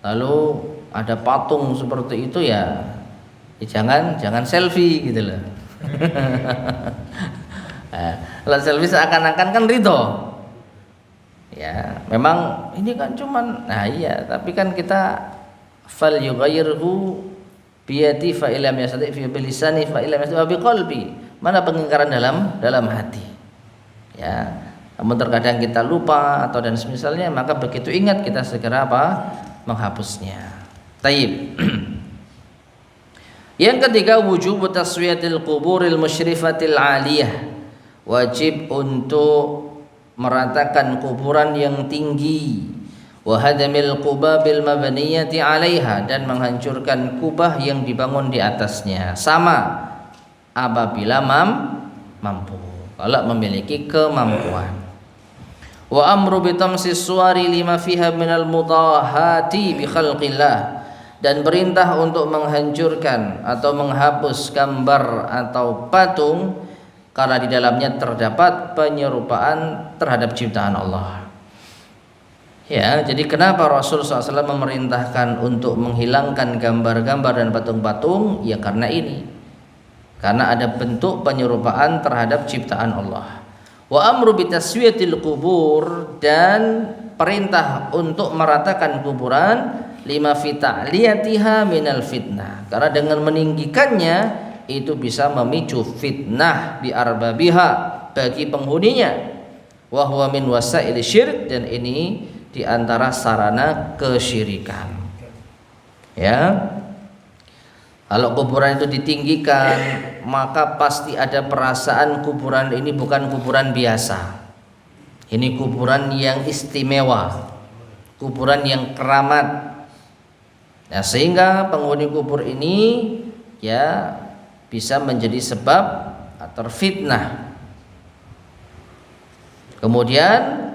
lalu ada patung seperti itu ya jangan selfie gitu loh. Kalau selfie seakan-akan kan ridho. Ya, memang ini kan cuman, nah iya, tapi kan kita fal yughayyirhu biyadi fa illam yastati fi bilisani fa illam yastati bi qalbi, mana pengingkaran dalam hati. Ya, namun terkadang kita lupa atau dan semisalnya, maka begitu ingat kita segera menghapusnya. Taib. Yang ketiga, wujub taswiyatil quburil musyrifatil aliyah. Wajib untuk meratakan kuburan yang tinggi. Wa hadamil qubabil mabniyati 'alaiha, dan menghancurkan kubah yang dibangun di atasnya. Sama apabila mampu, kalau memiliki kemampuan. Wa amru bi tamsis suwari lima fiha minal mudahati bi khalqillah, dan perintah untuk menghancurkan atau menghapus gambar atau patung karena di dalamnya terdapat penyerupaan terhadap ciptaan Allah. Ya, jadi kenapa Rasul SAW memerintahkan untuk menghilangkan gambar-gambar dan patung-patung? Ya karena ini. Karena ada bentuk penyerupaan terhadap ciptaan Allah. Wa amru bitaswiyatil qubur, dan perintah untuk meratakan kuburan lima fi ta'liyatiha minal fitnah, karena dengan meninggikannya itu bisa memicu fitnah bi arbabiha, bagi penghuninya. Wa huwa min wasail syirk, dan ini di antara sarana kesyirikan. Ya. Kalau kuburan itu ditinggikan, maka pasti ada perasaan kuburan ini bukan kuburan biasa. Ini kuburan yang istimewa, kuburan yang keramat. Nah, sehingga penghuni kubur ini ya bisa menjadi sebab terfitnah. Kemudian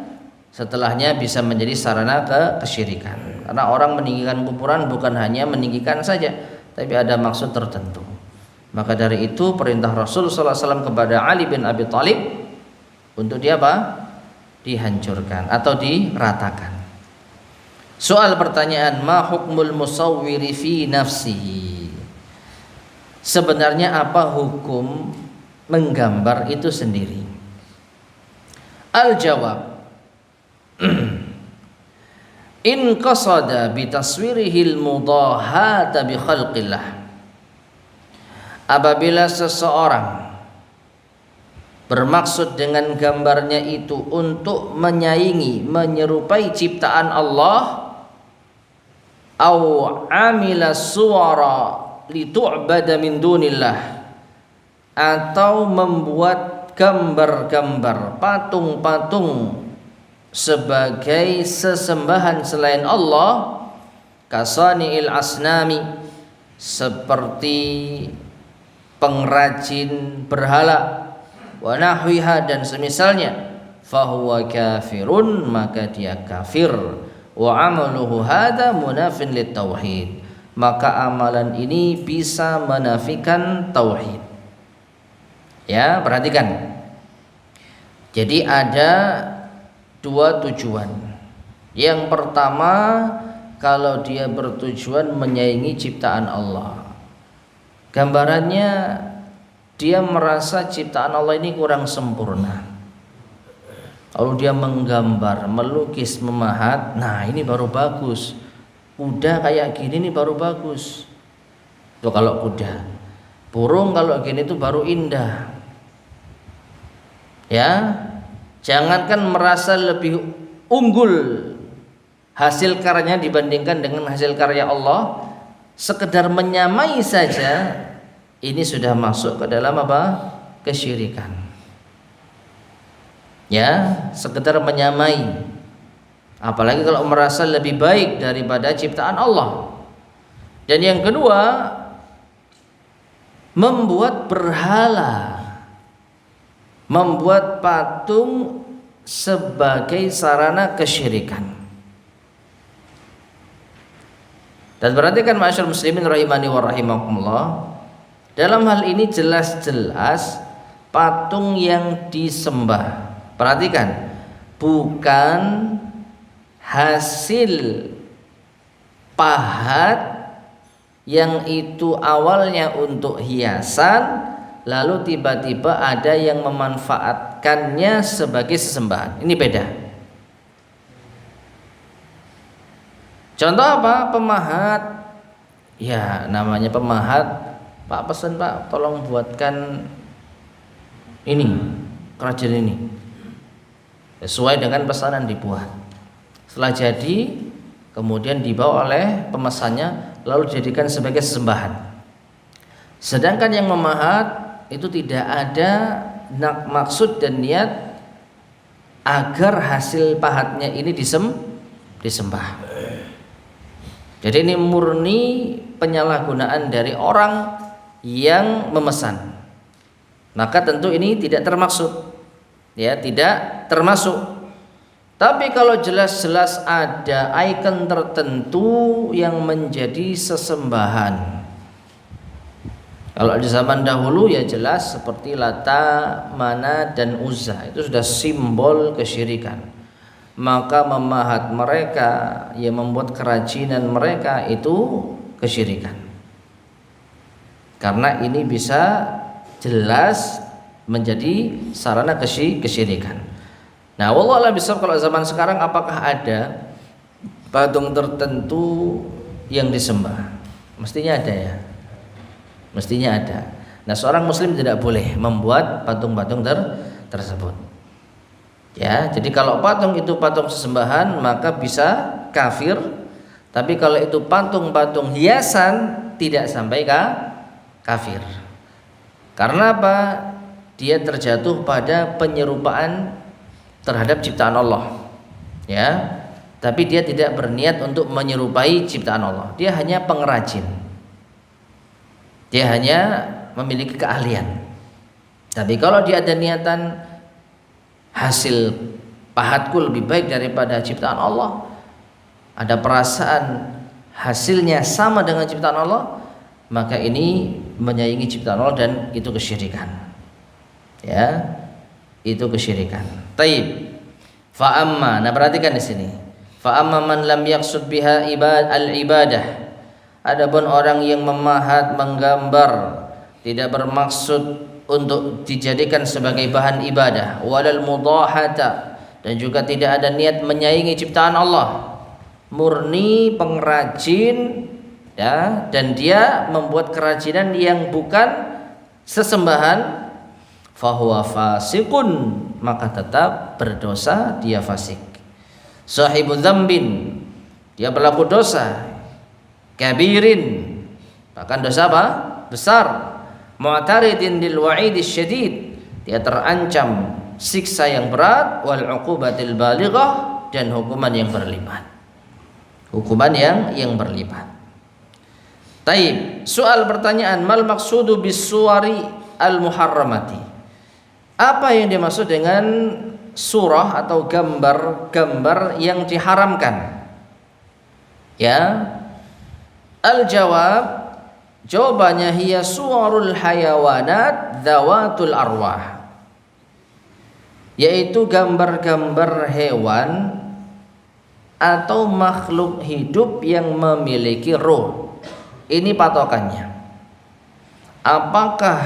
setelahnya bisa menjadi sarana kesyirikan. Karena orang meninggikan kuburan bukan hanya meninggikan saja, tapi ada maksud tertentu. Maka dari itu perintah Rasul SAW kepada Ali bin Abi Thalib untuk dia apa? Dihancurkan atau diratakan. Soal pertanyaan, ma hukmul musawwiri fi nafsihi? Sebenarnya apa hukum menggambar itu sendiri? Al-jawab, in qasada bi taswirihil mudahata bi khalqillah. Apabila seseorang bermaksud dengan gambarnya itu untuk menyaingi, menyerupai ciptaan Allah, au amila suwara litu'bada min dunillah, atau membuat gambar-gambar, patung-patung sebagai sesembahan selain Allah, kasani'il asnami, seperti pengrajin berhala, wa nahwiha, dan semisalnya, fahuwa kafirun, maka dia kafir, wa amaluhu hadza munafin lit tauhid, maka amalan ini bisa menafikan tauhid. Ya, perhatikan. Jadi ada dua tujuan. Yang pertama, kalau dia bertujuan menyaingi ciptaan Allah, gambarannya dia merasa ciptaan Allah ini kurang sempurna. Lalu dia menggambar, melukis, memahat, nah ini baru bagus. Kuda kayak gini nih baru bagus. Tuh kalau kuda. Burung kalau gini tuh baru indah. Ya, jangankan merasa lebih unggul hasil karyanya dibandingkan dengan hasil karya Allah, sekedar menyamai saja ini sudah masuk ke dalam apa? Kesyirikan. Ya, sekedar menyamai. Apalagi kalau merasa lebih baik daripada ciptaan Allah. Dan yang kedua, membuat berhala, membuat patung sebagai sarana kesyirikan. Dan perhatikan ma'asyar muslimin rahimani wa rahimakumullah, dalam hal ini jelas-jelas patung yang disembah, perhatikan, bukan hasil pahat yang itu awalnya untuk hiasan, lalu tiba-tiba ada yang memanfaatkannya sebagai sesembahan. Ini beda. Contoh apa? Pemahat. Ya, namanya pemahat. Pak, pesan Pak, tolong buatkan ini kerajinan ini sesuai dengan pesanan dibuat. Setelah jadi kemudian dibawa oleh pemesannya lalu dijadikan sebagai sesembahan. Sedangkan yang memahat itu tidak ada maksud dan niat agar hasil pahatnya ini disembah. Jadi ini murni penyalahgunaan dari orang yang memesan. Maka tentu ini tidak termaksud, ya, tidak termasuk. Tapi kalau jelas-jelas ada ikon tertentu yang menjadi sesembahan. Kalau di zaman dahulu ya jelas seperti Lata, Mana dan Uzza itu sudah simbol kesyirikan. Maka memahat mereka, yang membuat kerajinan mereka itu kesyirikan. Karena ini bisa jelas menjadi sarana kesyirikan. Nah, wallahu a'lam bishawab. Kalau zaman sekarang apakah ada patung tertentu yang disembah? Mestinya ada ya. Mestinya ada. Nah, seorang muslim tidak boleh membuat patung-patung tersebut. Ya, jadi kalau patung itu patung sesembahan maka bisa kafir. Tapi kalau itu patung-patung hiasan tidak sampai kafir. Karena apa? Dia terjatuh pada penyerupaan terhadap ciptaan Allah. Ya. Tapi dia tidak berniat untuk menyerupai ciptaan Allah. Dia hanya pengrajin. Dia hanya memiliki keahlian. Tapi kalau dia ada niatan hasil pahatku lebih baik daripada ciptaan Allah, ada perasaan hasilnya sama dengan ciptaan Allah, maka ini menyaingi ciptaan Allah dan itu kesyirikan. Ya, itu kesyirikan. Taib. Fa amma, nah perhatikan di sini. Fa amma man lam yaqsud biha al-ibadah. Adapun orang yang memahat, menggambar, tidak bermaksud untuk dijadikan sebagai bahan ibadah, walal mudahata, dan juga tidak ada niat menyaingi ciptaan Allah, murni pengrajin, ya, dan dia membuat kerajinan yang bukan sesembahan, fahuwa fasiqun, maka tetap berdosa, dia fasik. Sahibu dzambin, dia pelaku dosa, kabirin, bahkan dosa apa? Besar. Mu'taridin lil wa'idis syadid, dia terancam siksa yang berat, wal uqubatil balighah, dan hukuman yang berlipat. Hukuman yang berlipat. Taib. Soal pertanyaan, mal maqsudu bis suwari al muharramati. Apa yang dimaksud dengan surah atau gambar-gambar yang diharamkan? Ya. Al-jawab, jawabannya hiya suwarul hayawanat dzawatul arwah, yaitu gambar-gambar hewan atau makhluk hidup yang memiliki roh. Ini patokannya. Apakah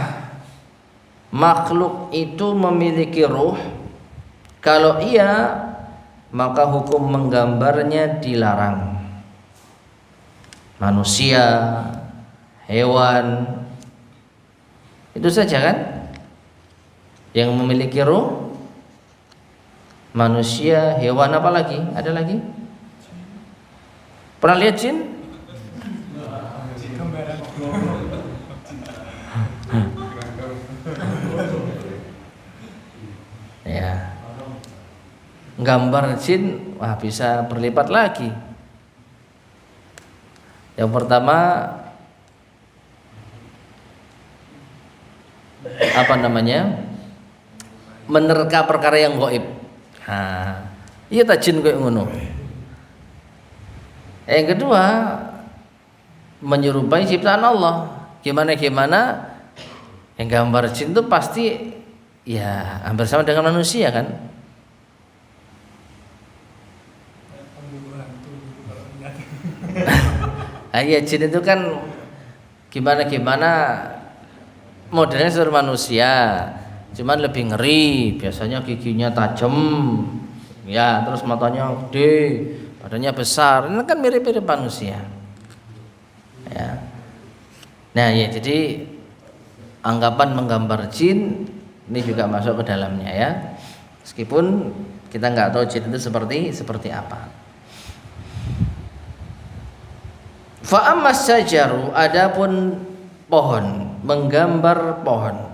makhluk itu memiliki roh? Kalau iya, maka hukum menggambarnya dilarang. Manusia, hewan, itu saja kan yang memiliki roh. Manusia, hewan, apa lagi? Ada lagi? Pernah lihat jin? Ya, gambar jin, wah, bisa berlipat lagi. Yang pertama, apa namanya, menerka perkara yang gaib. Iya tak jin kayak ngono. Yang kedua, menyerupai ciptaan Allah. Gimana yang gambar jin itu pasti ya hampir sama dengan manusia kan. Ya, jin itu kan gimana modelnya seperti manusia, cuman lebih ngeri. Biasanya giginya tajam, ya, terus matanya gede, badannya besar. Ini kan mirip-mirip manusia, ya. Nah, ya, jadi anggapan menggambar jin Ini juga masuk ke dalamnya ya. Meskipun kita nggak tahu jin itu seperti apa. Fa ammas sajaru, adapun pohon, menggambar pohon,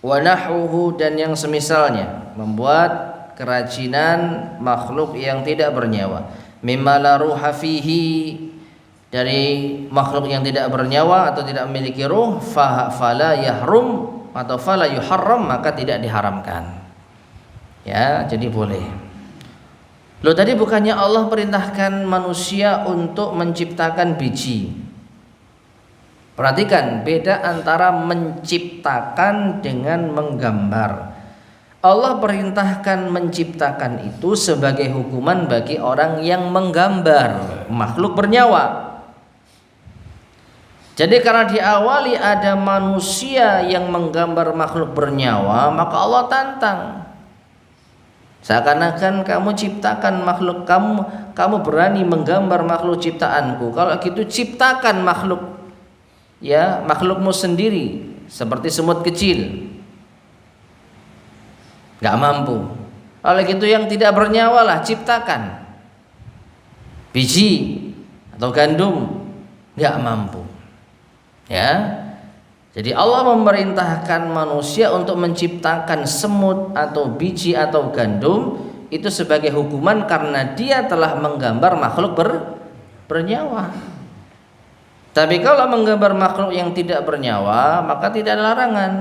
wa nahwuhu, dan yang semisalnya, membuat kerajinan makhluk yang tidak bernyawa, mimma la ruha fihi, dari makhluk yang tidak bernyawa atau tidak memiliki ruh, fala yahrum atau fala yuharram, maka tidak diharamkan. Ya, jadi boleh. Loh, tadi bukannya Allah perintahkan manusia untuk menciptakan biji? Perhatikan beda antara menciptakan dengan menggambar. Allah perintahkan menciptakan itu sebagai hukuman bagi orang yang menggambar makhluk bernyawa. Jadi karena diawali ada manusia yang menggambar makhluk bernyawa, maka Allah tantang. Seakan-akan kamu ciptakan makhluk, kamu berani menggambar makhluk ciptaanku. Kalau gitu ciptakan makhluk, ya, makhlukmu sendiri, seperti semut kecil. Gak mampu. Kalau gitu yang tidak bernyawa lah ciptakan. Biji atau gandum, gak mampu. Ya, jadi Allah memerintahkan manusia untuk menciptakan semut atau biji atau gandum itu sebagai hukuman karena dia telah menggambar makhluk bernyawa. Tapi kalau menggambar makhluk yang tidak bernyawa, maka tidak ada larangan.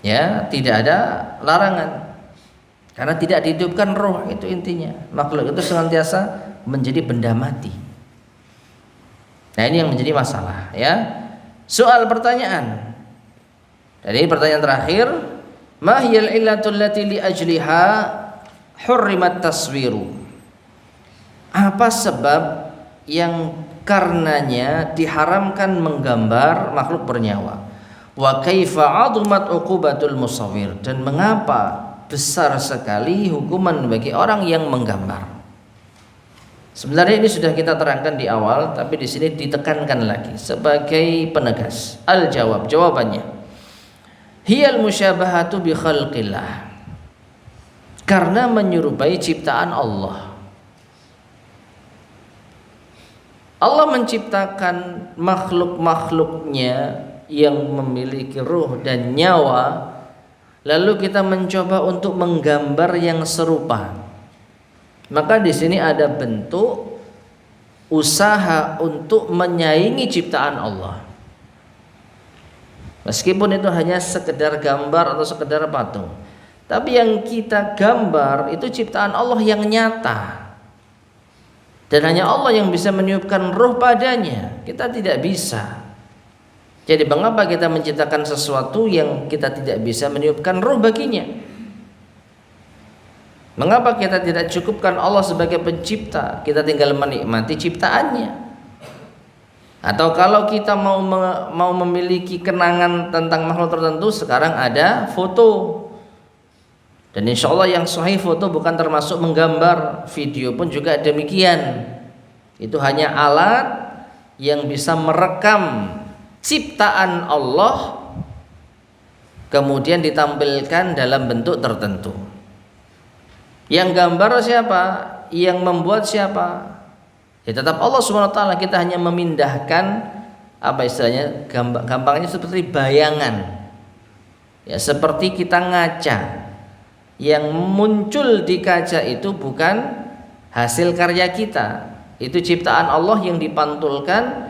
Ya, tidak ada larangan. Karena tidak dihidupkan roh, itu intinya. Makhluk itu senantiasa menjadi benda mati. Nah, ini yang menjadi masalah, ya. Soal pertanyaan. Jadi pertanyaan terakhir, ma hiyal illatul lati li ajliha hurrimat taswiru? Apa sebab yang karenanya diharamkan menggambar makhluk bernyawa? Wa kaifa 'azumat 'uqubatul musawwir? Dan mengapa besar sekali hukuman bagi orang yang menggambar? Sebenarnya ini sudah kita terangkan di awal, tapi di sini ditekankan lagi sebagai penegas. Al-jawab, jawabannya, hiyal musyabahatu bi khalqillah, karena menyerupai ciptaan Allah. Allah menciptakan makhluk-makhluknya yang memiliki ruh dan nyawa, lalu kita mencoba untuk menggambar yang serupa. Maka di sini ada bentuk usaha untuk menyaingi ciptaan Allah. Meskipun itu hanya sekedar gambar atau sekedar patung, tapi yang kita gambar itu ciptaan Allah yang nyata. Dan hanya Allah yang bisa meniupkan ruh padanya. Kita tidak bisa. Jadi mengapa kita menciptakan sesuatu yang kita tidak bisa meniupkan ruh baginya? Mengapa kita tidak cukupkan Allah sebagai pencipta, kita tinggal menikmati ciptaannya? Atau kalau kita mau memiliki kenangan tentang makhluk tertentu, sekarang ada foto. Dan insya Allah yang sahih foto bukan termasuk menggambar, video pun juga demikian. Itu hanya alat yang bisa merekam ciptaan Allah, kemudian ditampilkan dalam bentuk tertentu. Yang gambar siapa? Yang membuat siapa? Ya tetap Allah SWT. Kita hanya memindahkan, apa istilahnya, gampangnya seperti bayangan. Ya, seperti kita ngaca. Yang muncul di kaca itu bukan hasil karya kita. Itu ciptaan Allah yang dipantulkan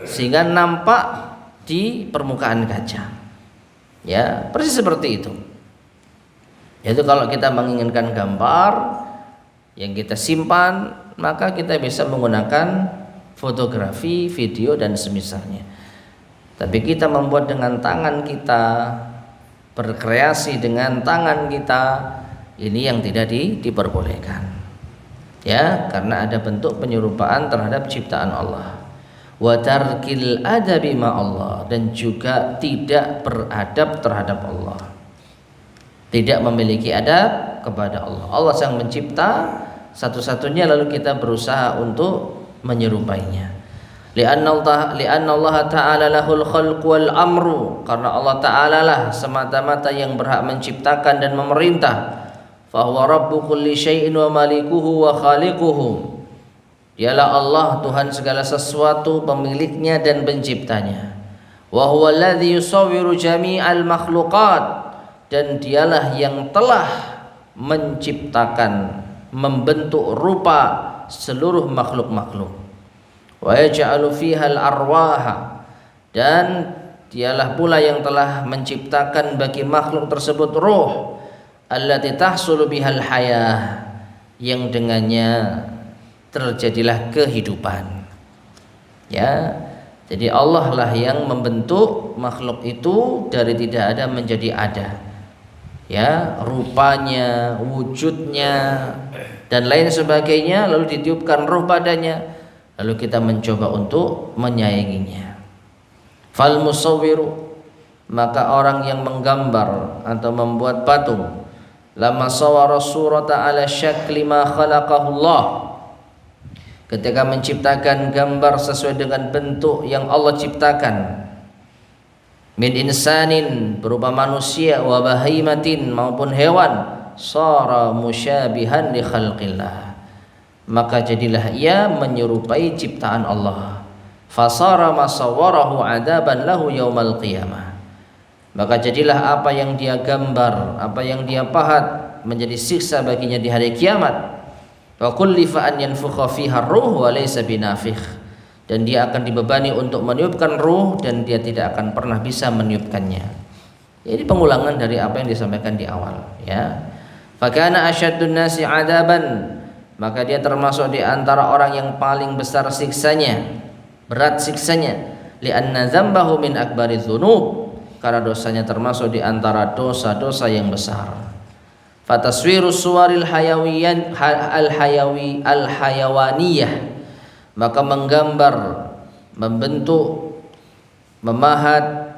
sehingga nampak di permukaan kaca. Ya, persis seperti itu. Yaitu kalau kita menginginkan gambar yang kita simpan, maka kita bisa menggunakan fotografi, video dan semisalnya. Tapi kita membuat dengan tangan kita, berkreasi dengan tangan kita, ini yang tidak diperbolehkan. Ya, karena ada bentuk penyerupaan terhadap ciptaan Allah. Wa tarkil adabi ma Allah, dan juga tidak beradab terhadap Allah. Tidak memiliki adab kepada Allah. Allah yang mencipta satu-satunya, lalu kita berusaha untuk menyerupainya. lianna Allah ta'ala lahul khalq wal amru, karena Allah ta'ala lah semata-mata yang berhak menciptakan dan memerintah. Fa huwa rabbu kulli syai'in wa malikuhu wa khaliquhu, dialah Allah Tuhan segala sesuatu, pemiliknya dan penciptanya. Wa huwa alladhi yusawwiru jami'al makhluqat, dan dialah yang telah menciptakan, membentuk rupa seluruh makhluk-makhluk. Wa yaj'alu fiha al-arwaha, dan dialah pula yang telah menciptakan bagi makhluk tersebut ruh, allati tahsulu bihal hayah, yang dengannya terjadilah kehidupan. Ya, jadi Allah lah yang membentuk makhluk itu dari tidak ada menjadi ada. Ya, rupanya, wujudnya dan lain sebagainya, lalu ditiupkan ruh padanya, lalu kita mencoba untuk menyayanginya. Fal musawwiru, maka orang yang menggambar atau membuat patung, lama sawara surata ala syakli ma khalaqahu Allah, ketika menciptakan gambar sesuai dengan bentuk yang Allah ciptakan, min insanin, berupa manusia, wa bahimatin, maupun hewan, sara musyabihan li khalqillah, maka jadilah ia menyerupai ciptaan Allah. Fasara masawwarahu adaban lahu yaumal qiyamah, maka jadilah apa yang dia gambar, apa yang dia pahat menjadi siksa baginya di hari kiamat. Wa kullifa an yanfukha fiha ruh wa laysa binafikh, dan dia akan dibebani untuk meniupkan ruh dan dia tidak akan pernah bisa meniupkannya. Ini pengulangan dari apa yang disampaikan di awal, ya. Fakana asyaddun nasi adaban, maka dia termasuk di antara orang yang paling besar siksanya, berat siksanya. Li'anna dzambahu min akbariz dzunub, karena dosanya termasuk di antara dosa-dosa yang besar. Fataswiru suwaril hayawiyan al-hayawaniyah, maka menggambar, membentuk, memahat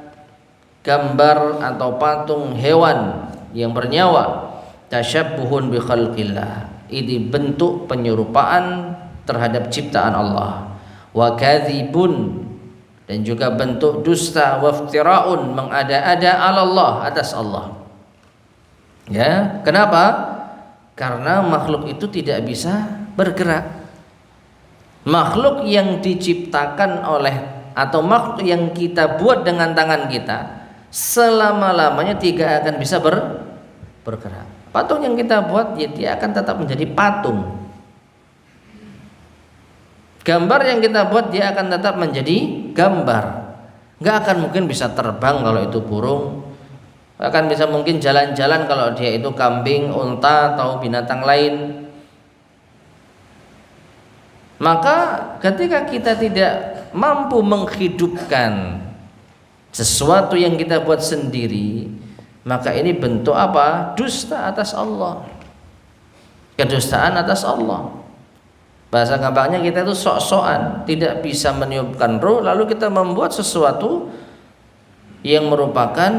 gambar atau patung hewan yang bernyawa, tasyabbuhun bi khalqillah, ini bentuk penyerupaan terhadap ciptaan Allah. Wa kadzibun, dan juga bentuk dusta, waftira'un, mengada-ada 'ala Allah, atas Allah. Ya, kenapa? Karena makhluk itu tidak bisa bergerak. Makhluk yang diciptakan oleh atau makhluk yang kita buat dengan tangan kita selama-lamanya tidak akan bisa bergerak. Patung yang kita buat, ya, dia akan tetap menjadi patung. Gambar yang kita buat, dia akan tetap menjadi gambar. Nggak akan mungkin bisa terbang kalau itu burung, akan bisa mungkin jalan-jalan kalau dia itu kambing, unta atau binatang lain. Maka ketika kita tidak mampu menghidupkan sesuatu yang kita buat sendiri, maka ini bentuk apa? Dusta atas Allah, kedustaan atas Allah. Bahasa gampangnya, kita itu sok-sokan, tidak bisa meniupkan ruh, lalu kita membuat sesuatu yang merupakan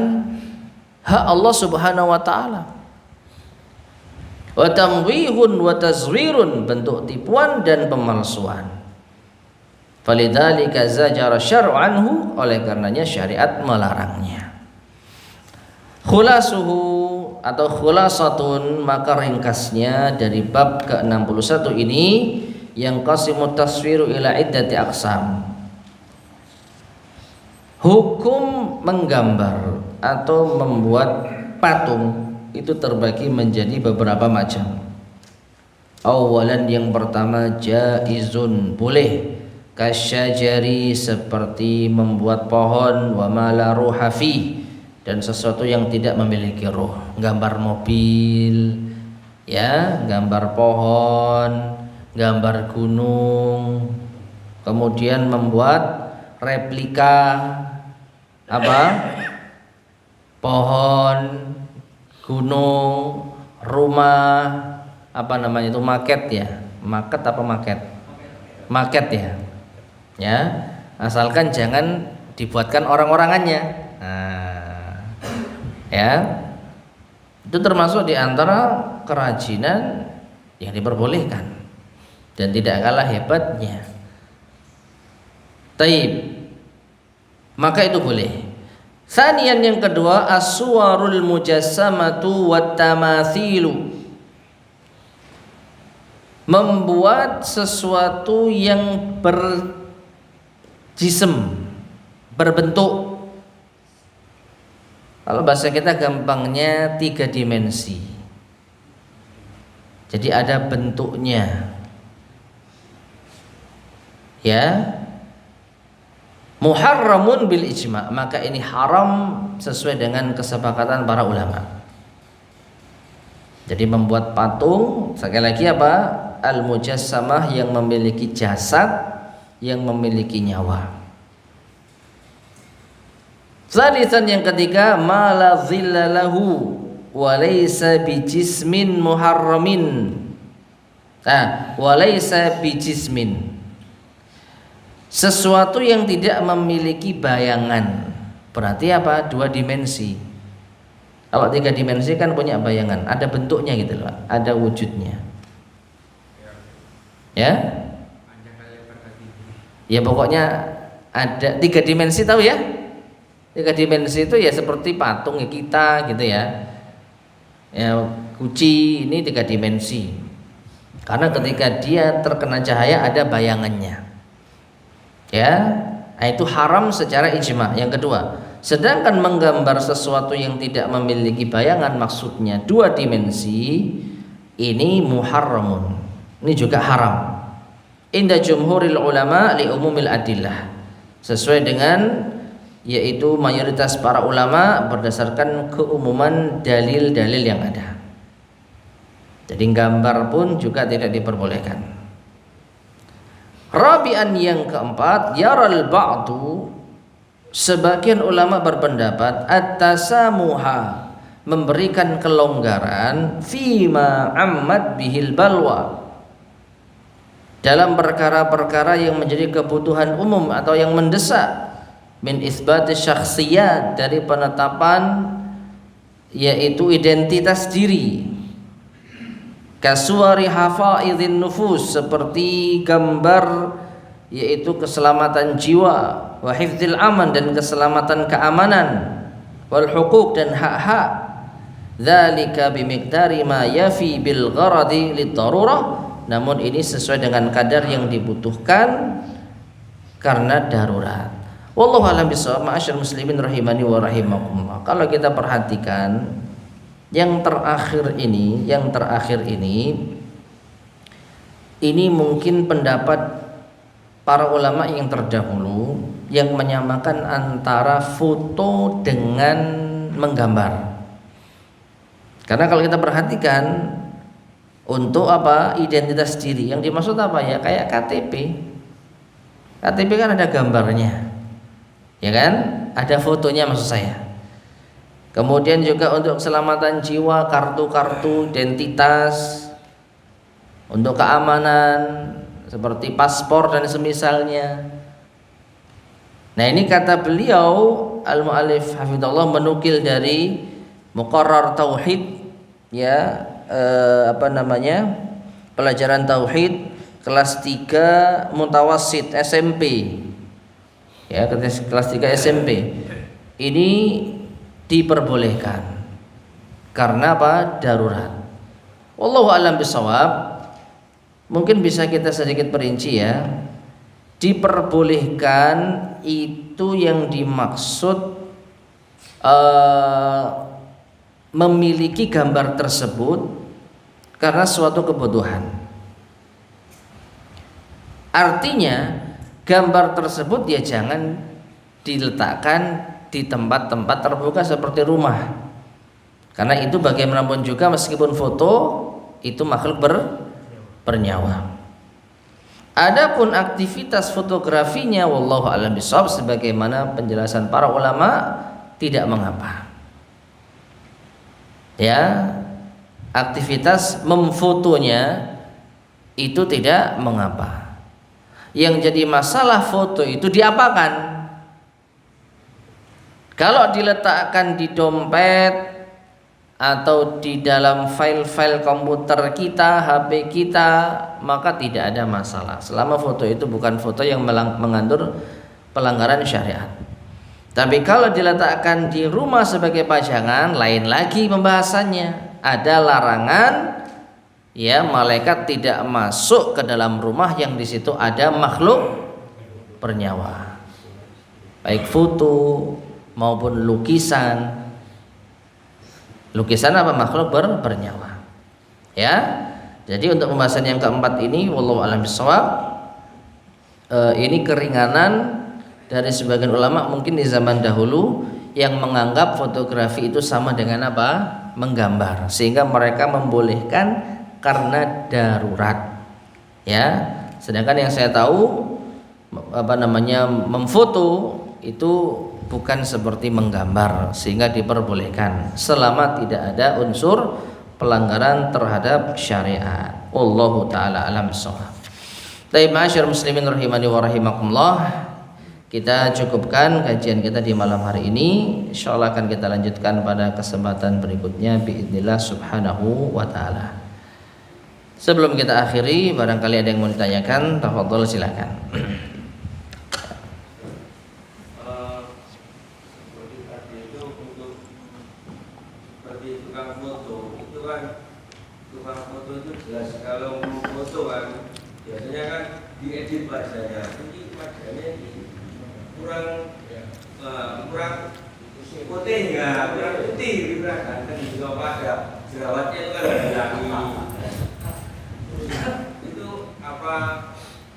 hak Allah Subhanahu wa taala. Wa tamwihun wa tazwirun, bentuk tipuan dan pemalsuan. Falidzalika zajara syar'u anhu, oleh karenanya syariat melarangnya. Khulasuhu atau khulasatun, maka ringkasnya dari bab ke-61 ini, yang qasimut taswiru ila iddati aqsam. Hukum menggambar atau membuat patung itu terbagi menjadi beberapa macam. Awalan, yang pertama, jaizun, boleh, kasyajari, seperti membuat pohon, wa ma la ruha fi, dan sesuatu yang tidak memiliki ruh. Gambar mobil, ya, gambar pohon, gambar gunung, kemudian membuat replika apa? Pohon, gunung, rumah, apa namanya itu, maket ya, maket apa maket? Maket ya. Ya, asalkan jangan dibuatkan orang-orangannya. Nah, ya. Itu termasuk di antara kerajinan yang diperbolehkan dan tidak kalah hebatnya. Taib. Maka itu boleh. Tsaniyan yang kedua, as-suwarul mujassamatu wat tamathilu. Membuat sesuatu yang berjism, berbentuk. Kalau bahasa kita gampangnya 3 dimensi. Jadi ada bentuknya. Ya. Muharramun bil ijma', maka ini haram sesuai dengan kesepakatan para ulama. Jadi membuat patung, sekali lagi apa? Al-mujassamah yang memiliki jasad, yang memiliki nyawa. Salisan yang ketiga, ma la dhilla lahu wa laysa bijismin muharramin. Wa laysa bijismin. Sesuatu yang tidak memiliki bayangan. Berarti apa? 2 dimensi. Kalau 3 dimensi kan punya bayangan, ada bentuknya gitu loh, ada wujudnya. Ya? Ya pokoknya ada 3 dimensi, tahu ya? 3 dimensi itu ya seperti patung ya kita gitu ya. Ya, Guci ini 3 dimensi. Karena ketika dia terkena cahaya ada bayangannya. Ya, itu haram secara ijma'. Yang kedua, sedangkan menggambar sesuatu yang tidak memiliki bayangan, maksudnya 2 dimensi, ini muharramun. Ini juga haram. Inda jumhuril ulama li umumil adillah. Sesuai dengan yaitu mayoritas para ulama berdasarkan keumuman dalil-dalil yang ada. Jadi gambar pun juga tidak diperbolehkan. Rabi'an yang keempat, yaral ba'du, sebagian ulama berpendapat at-tasamuha, memberikan kelonggaran fima ammad bihil balwa, dalam perkara-perkara yang menjadi kebutuhan umum atau yang mendesak, min isbati syakhsiyat, dari penetapan yaitu identitas diri, kasuari hafaidhin nufus, seperti gambar yaitu keselamatan jiwa, wa hifdzil aman, dan keselamatan keamanan, wal huquq, dan hak-hak. Dzalika bimiqdari ma yafi bil gharadi lit darurah, namun ini sesuai dengan kadar yang dibutuhkan karena darurat. Wallahu a'lam bishawab. Ma'asyiral muslimin rahimani wa rahimakumullah. Kalau kita perhatikan yang terakhir ini mungkin pendapat para ulama yang terdahulu yang menyamakan antara foto dengan menggambar. Karena kalau kita perhatikan untuk apa? Identitas diri. Yang dimaksud apa ya? Kayak KTP. KTP kan ada gambarnya. Ya kan? Ada fotonya maksud saya. Kemudian juga untuk keselamatan jiwa, kartu-kartu identitas, untuk keamanan seperti paspor dan semisalnya. Nah, ini kata beliau al-mu'allif hafizallah menukil dari Muqarrar Tauhid, ya, pelajaran tauhid kelas 3 mutawassit SMP. Ya, kelas 3 SMP. Ini diperbolehkan karena apa? Darurat. Wallahu a'lam bishawab. Mungkin bisa kita sedikit perinci ya. Diperbolehkan itu yang dimaksud memiliki gambar tersebut karena suatu kebutuhan. Artinya gambar tersebut ya jangan diletakkan di tempat-tempat terbuka seperti rumah, karena itu bagaimanapun juga meskipun foto itu makhluk bernyawa. Adapun aktivitas fotografinya wallahu a'lam bishawab, sebagaimana penjelasan para ulama, tidak mengapa. Ya, aktivitas memfotonya itu tidak mengapa. Yang jadi masalah foto itu diapakan? Kalau diletakkan di dompet atau di dalam file-file komputer kita, HP kita, maka tidak ada masalah selama foto itu bukan foto yang mengandung pelanggaran syariat. Tapi kalau diletakkan di rumah sebagai pajangan, lain lagi pembahasannya. Ada larangan, ya, malaikat tidak masuk ke dalam rumah yang di situ ada makhluk bernyawa, baik foto maupun lukisan. Lukisan apa makhluk bernyawa, ya. Jadi untuk pembahasan yang keempat ini, wallahu a'lam bishawab, ini keringanan dari sebagian ulama mungkin di zaman dahulu yang menganggap fotografi itu sama dengan apa? Menggambar, sehingga mereka membolehkan karena darurat, ya. Sedangkan yang saya tahu memfoto itu bukan seperti menggambar, sehingga diperbolehkan selama tidak ada unsur pelanggaran terhadap syariat. Wallahu taala alam bissawab. Baik, ma'asyiral muslimin rahimani wa rahimakumullah, kita cukupkan kajian kita di malam hari ini. Insyaallah akan kita lanjutkan pada kesempatan berikutnya biidznillah subhanahu wa taala. Sebelum kita akhiri, barangkali ada yang mau ditanyakan, tafadhol silakan. Seperti tadi itu untuk seperti tukang foto itu kan, tukang foto itu jelas kalau mau foto kan biasanya kan diedit wajahnya, ini wajahnya kurang putih, ya kurang putih, kurang ganteng juga, pada jerawatnya itu kan dihilangi. Itu apa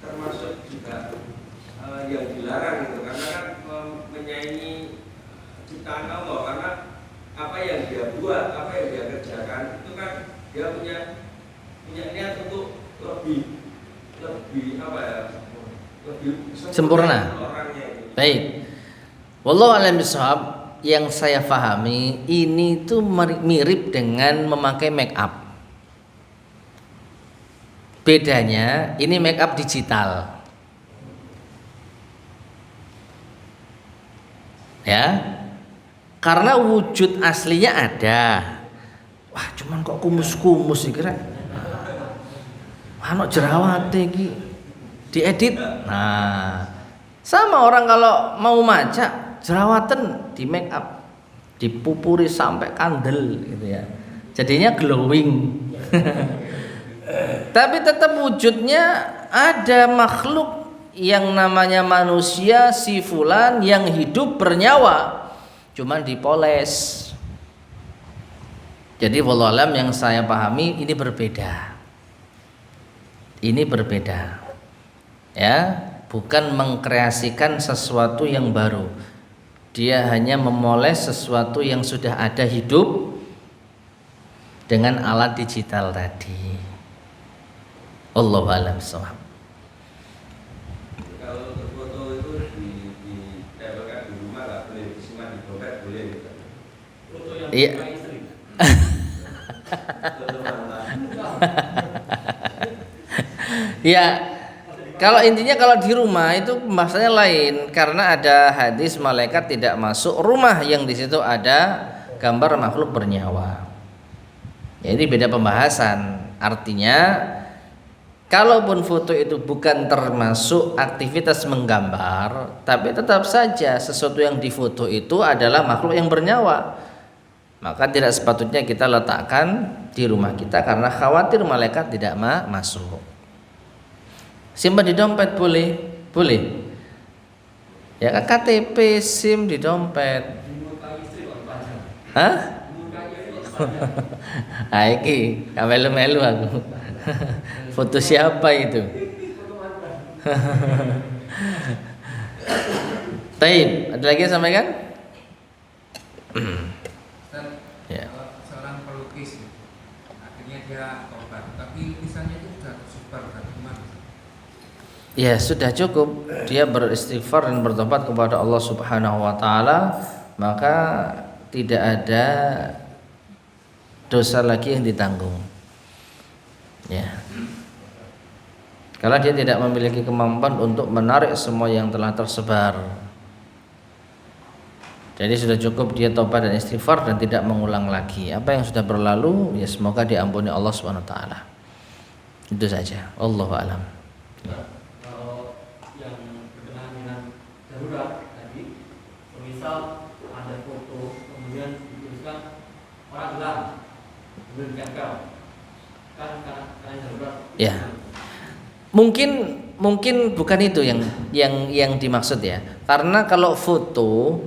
termasuk juga yang dilarang itu, karena kan menyaingi ciptaan Allah, karena apa yang dia buat, apa yang dia kerjakan itu kan dia punya niat untuk lebih apa ya, lebih sempurna. Baik, wallahu a'lam bishawab. Yang saya pahami ini tuh mirip dengan memakai make up. Bedanya ini make up digital, ya, karena wujud aslinya ada. Wah, cuman kok kumus-kumus sih, kira ano jerawate iki diedit. Nah, sama orang kalau mau maca jerawatan di make up, dipupuri sampai kandel gitu ya, jadinya glowing. Tapi tetap wujudnya ada makhluk yang namanya manusia, si fulan yang hidup bernyawa, cuman dipoles. Jadi wallahu alam, yang saya pahami ini berbeda. Ini berbeda, ya, bukan mengkreasikan sesuatu yang baru. Dia hanya memoles sesuatu yang sudah ada hidup dengan alat digital tadi. Allahu a'lam bishawab. Kalau untuk foto itu ditempelkan di rumah nggak boleh, disimpan di dompet boleh. Foto yang Iya. istri. Ya, kalau intinya kalau di rumah itu pembahasannya lain, karena ada hadis malaikat tidak masuk rumah yang di situ ada gambar makhluk bernyawa. Jadi beda pembahasan. Artinya kalaupun foto itu bukan termasuk aktivitas menggambar, tapi tetap saja sesuatu yang difoto itu adalah makhluk yang bernyawa, maka tidak sepatutnya kita letakkan di rumah kita karena khawatir malaikat tidak masuk. Simpan di dompet boleh, boleh. Ya kan, KTP, SIM di dompet. Hah? Aiki, melu-melu aku. Foto siapa itu? Taib, ada lagi yang sampaikan? Ya. Seorang pelukis, akhirnya dia tobat, tapi lukisannya itu sudah tersebar bagaimana? Ya sudah cukup, dia beristighfar dan bertobat kepada Allah Subhanahu wa taala, maka tidak ada dosa lagi yang ditanggung. Ya. Kalau dia tidak memiliki kemampuan untuk menarik semua yang telah tersebar. Jadi sudah cukup dia tobat dan istighfar dan tidak mengulang lagi. Apa yang sudah berlalu, ya semoga diampuni Allah Subhanahu wa taala. Itu saja. Wallahu a'lam. Kalau yang berkenaan dengan darurat Mungkin bukan itu yang dimaksud ya. Karena kalau foto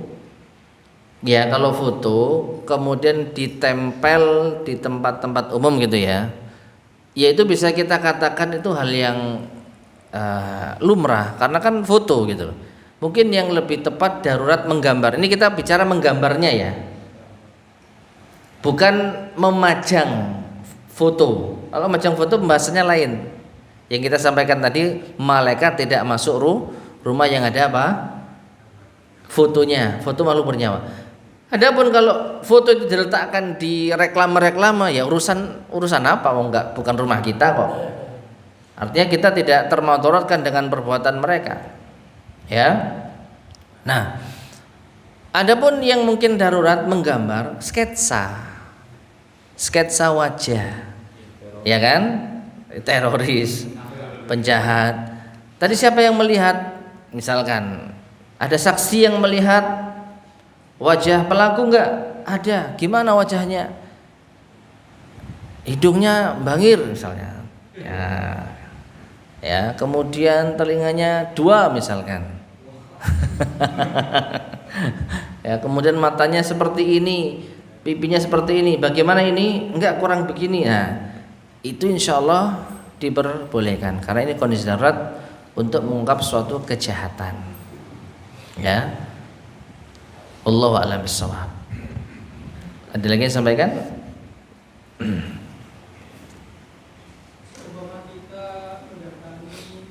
kemudian ditempel di tempat-tempat umum gitu ya, itu bisa kita katakan itu hal yang lumrah karena kan foto gitu loh. Mungkin yang lebih tepat darurat menggambar. Ini kita bicara menggambarnya ya, bukan memajang foto. Kalau memajang foto pembahasannya lain. Yang kita sampaikan tadi, malaikat tidak masuk rumah yang ada apa? Fotonya, foto makhluk bernyawa. Adapun kalau foto itu diletakkan di reklame-reklame, ya urusan apa? Enggak, bukan rumah kita kok. Artinya kita tidak termotoratkan dengan perbuatan mereka. Ya. Nah, adapun yang mungkin darurat menggambar sketsa wajah. Ya kan? Teroris, penjahat. Tadi siapa yang melihat? Misalkan ada saksi yang melihat wajah pelaku enggak? Ada. Gimana wajahnya? Hidungnya bangir misalnya. Ya, kemudian telinganya 2 misalkan. Ya, kemudian matanya seperti ini, pipinya seperti ini. Bagaimana ini? Enggak, kurang begini. Nah, itu insya Allah diperbolehkan karena ini kondisi darurat untuk mengungkap suatu kejahatan. Ya, Allahu a'lam bishawab. Ada lagi yang sampaikan? Umpama kita mendatangi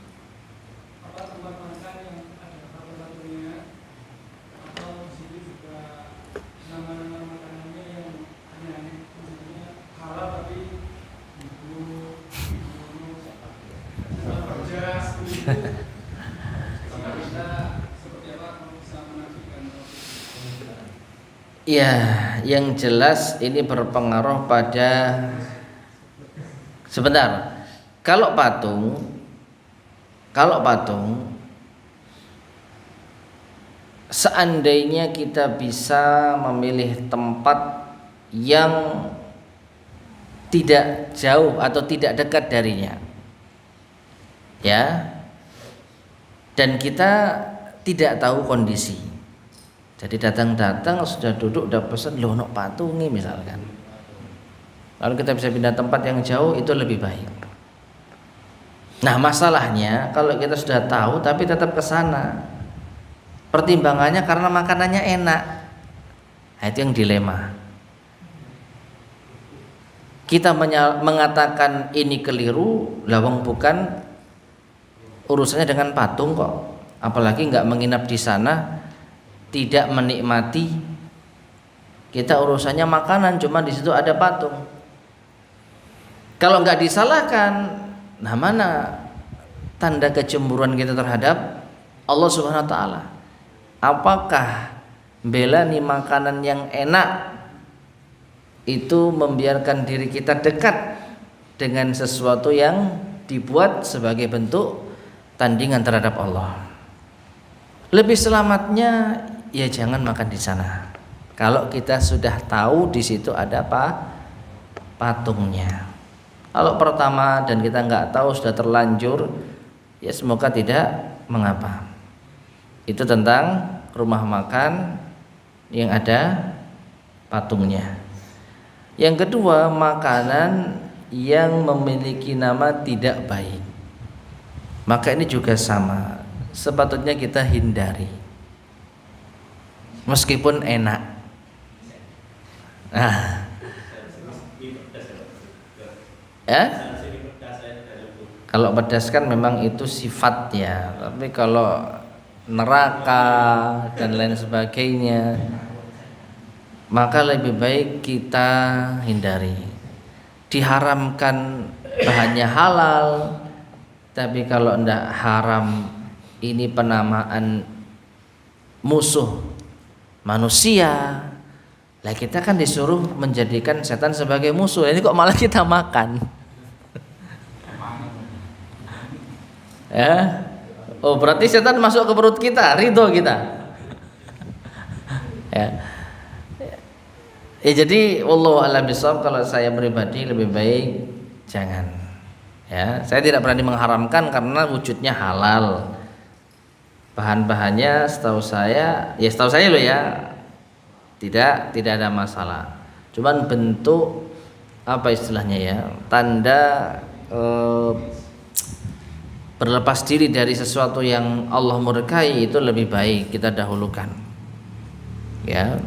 tempat makan yang ada kapal-kapalnya, atau di situ juga nama-nama makanannya yang aneh-aneh, misalnya halal tapi ya, yang jelas ini berpengaruh pada sebentar. Kalau patung seandainya kita bisa memilih tempat yang tidak jauh atau tidak dekat darinya, ya, dan kita tidak tahu kondisi, jadi datang sudah duduk udah pesan loh nok patungi misalkan, lalu kita bisa pindah tempat yang jauh, itu lebih baik. Nah, masalahnya kalau kita sudah tahu tapi tetap ke sana, pertimbangannya karena makanannya enak, nah, itu yang dilema. Kita mengatakan ini keliru, lawang bukan urusannya dengan patung kok, apalagi nggak menginap di sana, tidak menikmati. Kita urusannya makanan, cuma di situ ada patung. Kalau nggak disalahkan, nah mana tanda kecemburuan kita terhadap Allah Subhanahu Wa Taala? Apakah bela nih makanan yang enak itu membiarkan diri kita dekat dengan sesuatu yang dibuat sebagai bentuk tandingan terhadap Allah? Lebih selamatnya ya jangan makan di sana. Kalau kita sudah tahu di situ ada patungnya. Kalau pertama dan kita nggak tahu sudah terlanjur, ya semoga tidak mengapa. Itu tentang rumah makan yang ada patungnya. Yang kedua, makanan yang memiliki nama tidak baik, maka ini juga sama, sepatutnya kita hindari meskipun enak. Nah, ya, kalau pedas kan memang itu sifatnya, tapi kalau neraka dan lain sebagainya, maka lebih baik kita hindari. Diharamkan bahannya halal, tapi kalau tidak haram, ini penamaan musuh manusia. Lah kita kan disuruh menjadikan setan sebagai musuh, ini kok malah kita makan. Ya, oh berarti setan masuk ke perut kita, ridho kita. Ya. Ya, jadi wallahu a'lam bishawab, kalau saya pribadi lebih baik jangan. Ya, saya tidak berani mengharamkan karena wujudnya halal. Bahan-bahannya setahu saya loh ya, tidak ada masalah. Cuman bentuk apa istilahnya ya, tanda berlepas diri dari sesuatu yang Allah murkai itu lebih baik kita dahulukan. Ya,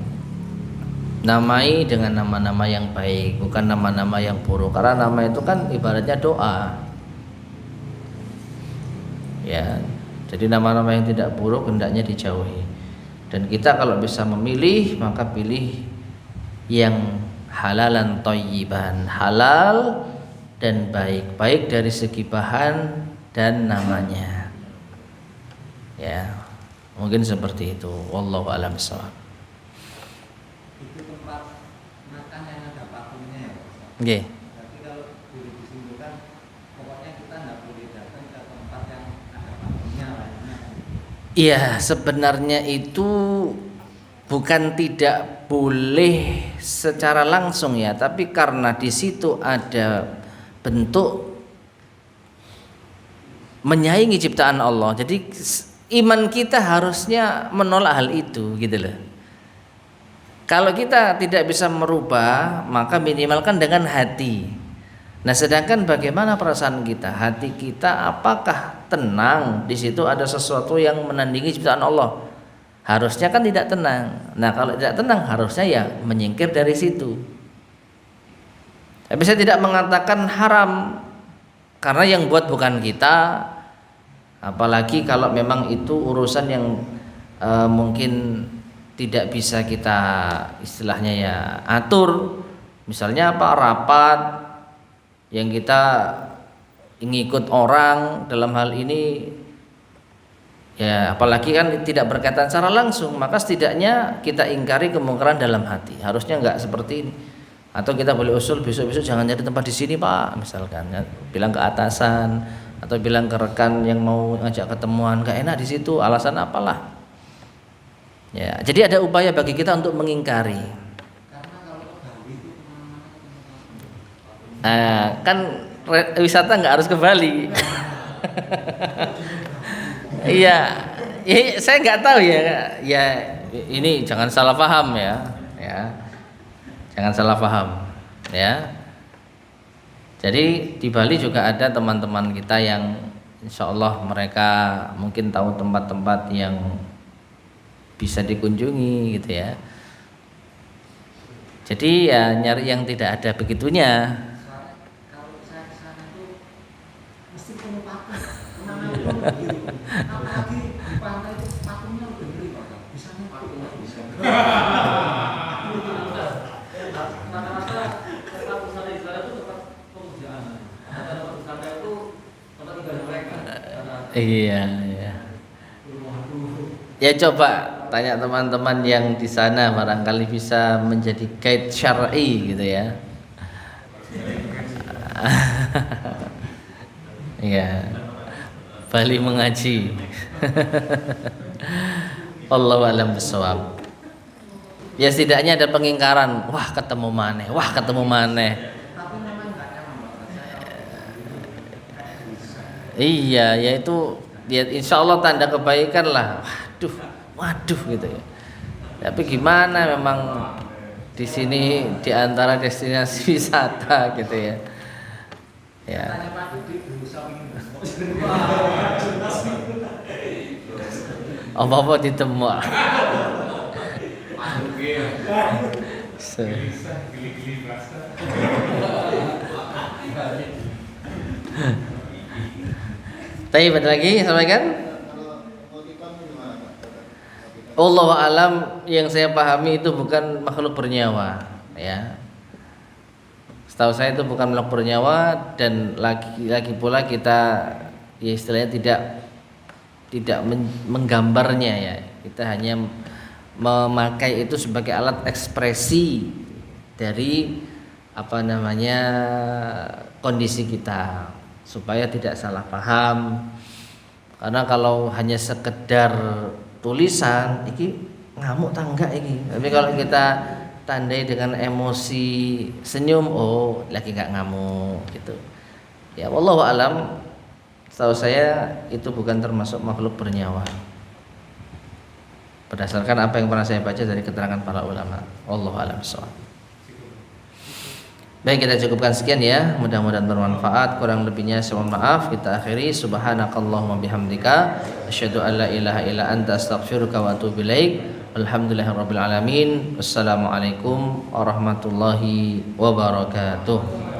namai dengan nama-nama yang baik, bukan nama-nama yang buruk. Karena nama itu kan ibaratnya doa. Ya, jadi nama-nama yang tidak buruk hendaknya dijauhi. Dan kita kalau bisa memilih, maka pilih yang halalan thayyiban, halal dan baik, baik dari segi bahan dan namanya. Ya, mungkin seperti itu. Wallahu a'lam bishawab. Itu tempat makan yang ada pakunya ya Pak Ustaz? Nggih. Tapi kalau boleh disimpulkan, pokoknya kita nggak boleh datang ke tempat yang ada pakunya lainnya. Iya, sebenarnya itu bukan tidak boleh secara langsung ya, tapi karena di situ ada bentuk menyaingi ciptaan Allah. Jadi iman kita harusnya menolak hal itu gitu loh. Kalau kita tidak bisa merubah, maka minimalkan dengan hati. Nah, sedangkan bagaimana perasaan kita? Hati kita apakah tenang? Di situ ada sesuatu yang menandingi ciptaan Allah. Harusnya kan tidak tenang. Nah, kalau tidak tenang harusnya ya menyingkir dari situ. Tapi saya tidak mengatakan haram karena yang buat bukan kita. Apalagi kalau memang itu urusan yang mungkin tidak bisa kita istilahnya ya atur. Misalnya apa, rapat yang kita ngikut orang dalam hal ini ya, apalagi kan tidak berkaitan secara langsung, maka setidaknya kita ingkari kemungkaran dalam hati. Harusnya enggak seperti ini. Atau kita boleh usul besok-besok jangan jadi tempat di sini Pak, misalkan ya, bilang ke atasan atau bilang ke rekan yang mau ngajak ketemuan, enggak enak di situ, alasan apalah. Ya, jadi ada upaya bagi kita untuk mengingkari. Karena kalau ke Bali itu Kan wisata nggak harus ke Bali. Iya, saya nggak tahu ya. Ya, ini jangan salah paham ya. Jangan salah paham, ya. Jadi di Bali juga ada teman-teman kita yang insya Allah mereka mungkin tahu tempat-tempat yang bisa dikunjungi gitu ya. Jadi ya nyari yang tidak ada begitunya. kalau saya ke sana tuh mesti penuh paku. Kemana-mana begitu. Apalagi di pantai itu pakunya udah beli Pak. Bisanya paku nggak bisa. Rata-rata tempat wisata di sana itu tempat pekerjaan. Tempat wisata itu tempat tinggal mereka. Iya. Ya coba tanya teman-teman yang di sana, barangkali bisa menjadi guide syar'i gitu ya. Iya. Bali mengaji. Allahu a'lam bishawab. Ya setidaknya ada pengingkaran. Wah ketemu maneh. Tapi memang nggak nyaman Pak. Iya, yaitu ya insya Allah tanda kebaikan lah. Waduh gitu ya. Tapi gimana memang di sini di antara destinasi wisata gitu ya. Ya. Tanya Pak Dudi berusaha ingin. Apa-apa ditemu. Tapi betul lagi sampaikan. Allahu alam, yang saya pahami itu bukan makhluk bernyawa, ya. Setahu saya itu bukan makhluk bernyawa, dan lagi pula kita ya istilahnya tidak menggambarnya ya. Kita hanya memakai itu sebagai alat ekspresi dari apa namanya kondisi kita supaya tidak salah paham. Karena kalau hanya sekedar tulisan iki ngamuk tangga iki, tapi kalau kita tandai dengan emosi senyum, oh lagi nggak ngamuk gitu. Ya, wallahu alam. Setahu saya itu bukan termasuk makhluk bernyawa. Berdasarkan apa yang pernah saya baca dari keterangan para ulama. Wallahu alam bishawab. Baik, kita cukupkan sekian ya. Mudah-mudahan bermanfaat. Kurang lebihnya saya mohon maaf. Kita akhiri. Subhanakallahumma bihamdika asyhadu an la ilaha illa anta astaghfiruka wa atubu ilaik. Alhamdulillahirabbil alamin. Wassalamualaikum warahmatullahi wabarakatuh.